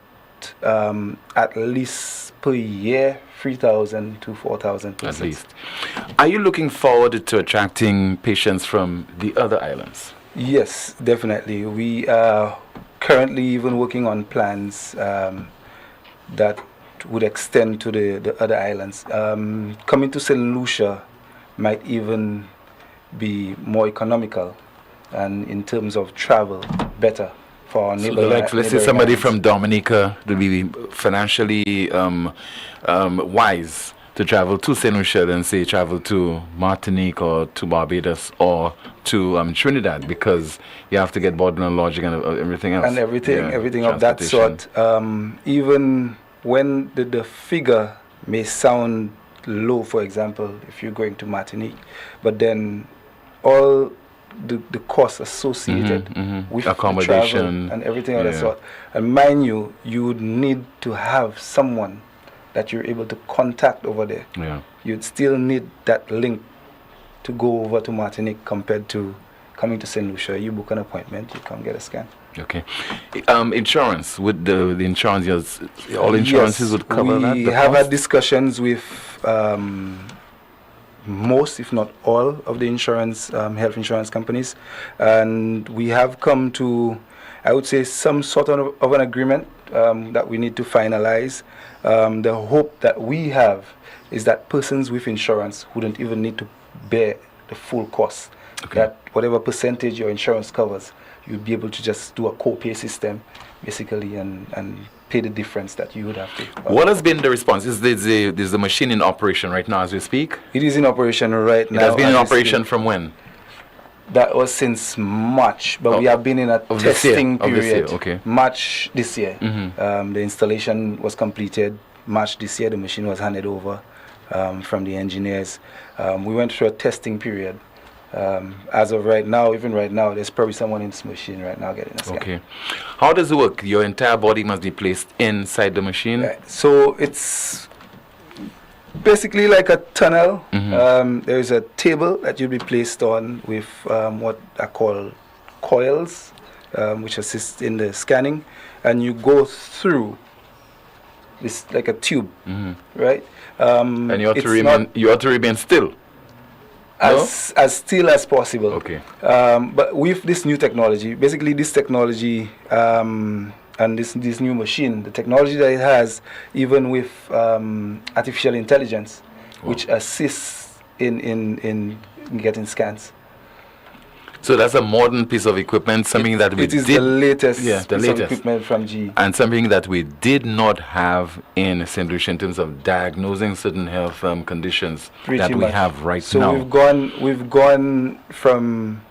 least per year 3,000 to 4,000 persons. At least. Are you looking forward to attracting patients from the other islands? Yes, definitely. We are currently even working on plans that would extend to the other islands. Coming to St. Lucia might even be more economical, and in terms of travel, better for our neighbor. So let's say somebody from Dominica to be financially wise to travel to St. Lucia than say travel to Martinique or to Barbados or to Trinidad, because you have to get boarding and lodging and everything else. And everything of that sort. Even when the figure may sound low, for example, if you're going to Martinique, but then all the costs associated with accommodation and everything of that sort. And mind you, you would need to have someone that you're able to contact over there. Yeah. You'd still need that link to go over to Martinique compared to coming to St. Lucia. You book an appointment, you come get a scan. Okay. Insurance, with the insurance, all insurances would cover that? We have had discussions with most, if not all, of the health insurance companies, and we have come to, I would say, some sort of an agreement that we need to finalize. The hope that we have is that persons with insurance wouldn't even need to bear the full cost. That whatever percentage your insurance covers, you'd be able to just do a co-pay system, basically, and pay the difference that you would have to. What has been the response? Is the machine in operation right now as we speak? It is in operation right now. It has been in operation from when? That was since March, but we have been in a testing period. March this year. The installation was completed. March this year, the machine was handed over from the engineers. We went through a testing period. As of right now, even right now, there's probably someone in this machine right now getting a scan. Okay. How does it work? Your entire body must be placed inside the machine? So it's basically like a tunnel. There is a table that you'll be placed on with what are called coils, which assist in the scanning, and you go through this like a tube, right? And you have to remain still. As still as possible. Okay. But with this new technology, basically this technology and this new machine, the technology that it has, even with artificial intelligence, which assists in getting scans. So that's a modern piece of equipment, something that we did. It is the latest piece of equipment from GE. And something that we did not have in St. Lucia in terms of diagnosing certain health conditions that we have right now. So we've gone from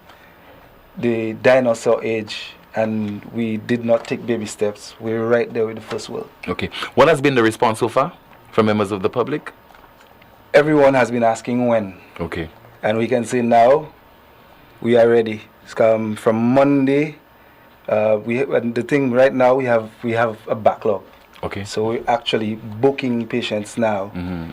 the dinosaur age, and we did not take baby steps. We're right there with the first world. Okay. What has been the response so far from members of the public? Everyone has been asking when. Okay. And we can say now, we are ready. From Monday, and the thing right now, we have a backlog. Okay. So we're actually booking patients now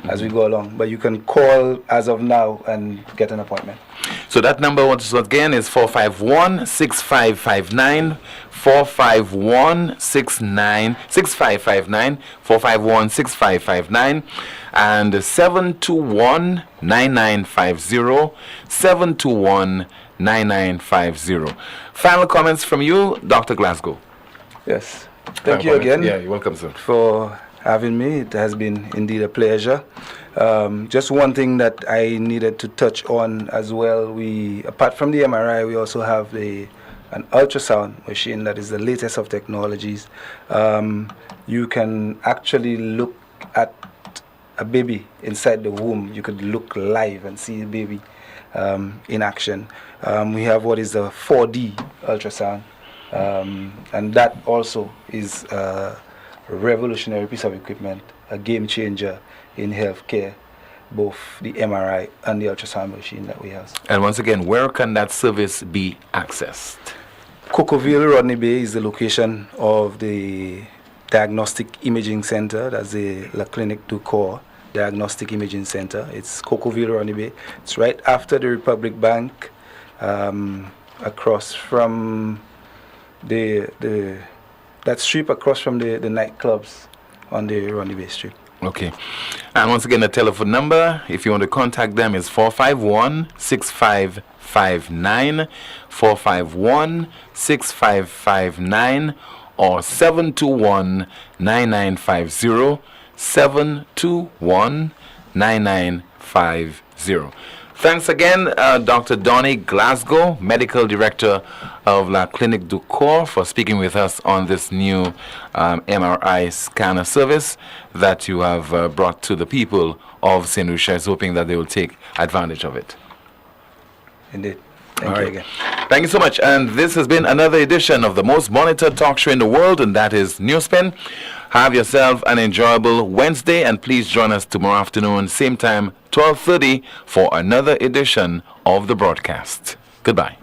as we go along. But you can call as of now and get an appointment. So that number once again is 451-6559, 451-6559, 451-6559, and 721-9950, 721-9950. Final comments from you, Dr. Glasgow. Yes. Thank you again. Yeah, you're welcome, sir. For having me. It has been indeed a pleasure. Just one thing that I needed to touch on as well. We, apart from the MRI, we also have an ultrasound machine that is the latest of technologies. You can actually look at a baby inside the womb. You could look live and see the baby in action. We have what is the 4D ultrasound, and that also is a revolutionary piece of equipment, a game changer in healthcare, both the MRI and the ultrasound machine that we have. And once again, where can that service be accessed? Cocoville, Rodney Bay is the location of the Diagnostic Imaging Center. That's the La Clinique du Corps Diagnostic Imaging Center. It's Cocoville, Rodney Bay. It's right after the Republic Bank, across from that strip across from the nightclubs on the Rodney Bay Street. Okay. And once again, the telephone number, if you want to contact them, is 451-6559, 451-6559, or 721-9950, 721-9950. Thanks again, Dr. Donny Glasgow, Medical Director of La Clinique du Corps, for speaking with us on this new MRI scanner service that you have brought to the people of St. Lucia, hoping that they will take advantage of it. Indeed. Thank you again. Thank you so much. And this has been another edition of the most monitored talk show in the world, and that is NewsSpin. Have yourself an enjoyable Wednesday, and please join us tomorrow afternoon, same time, 12:30, for another edition of the broadcast. Goodbye.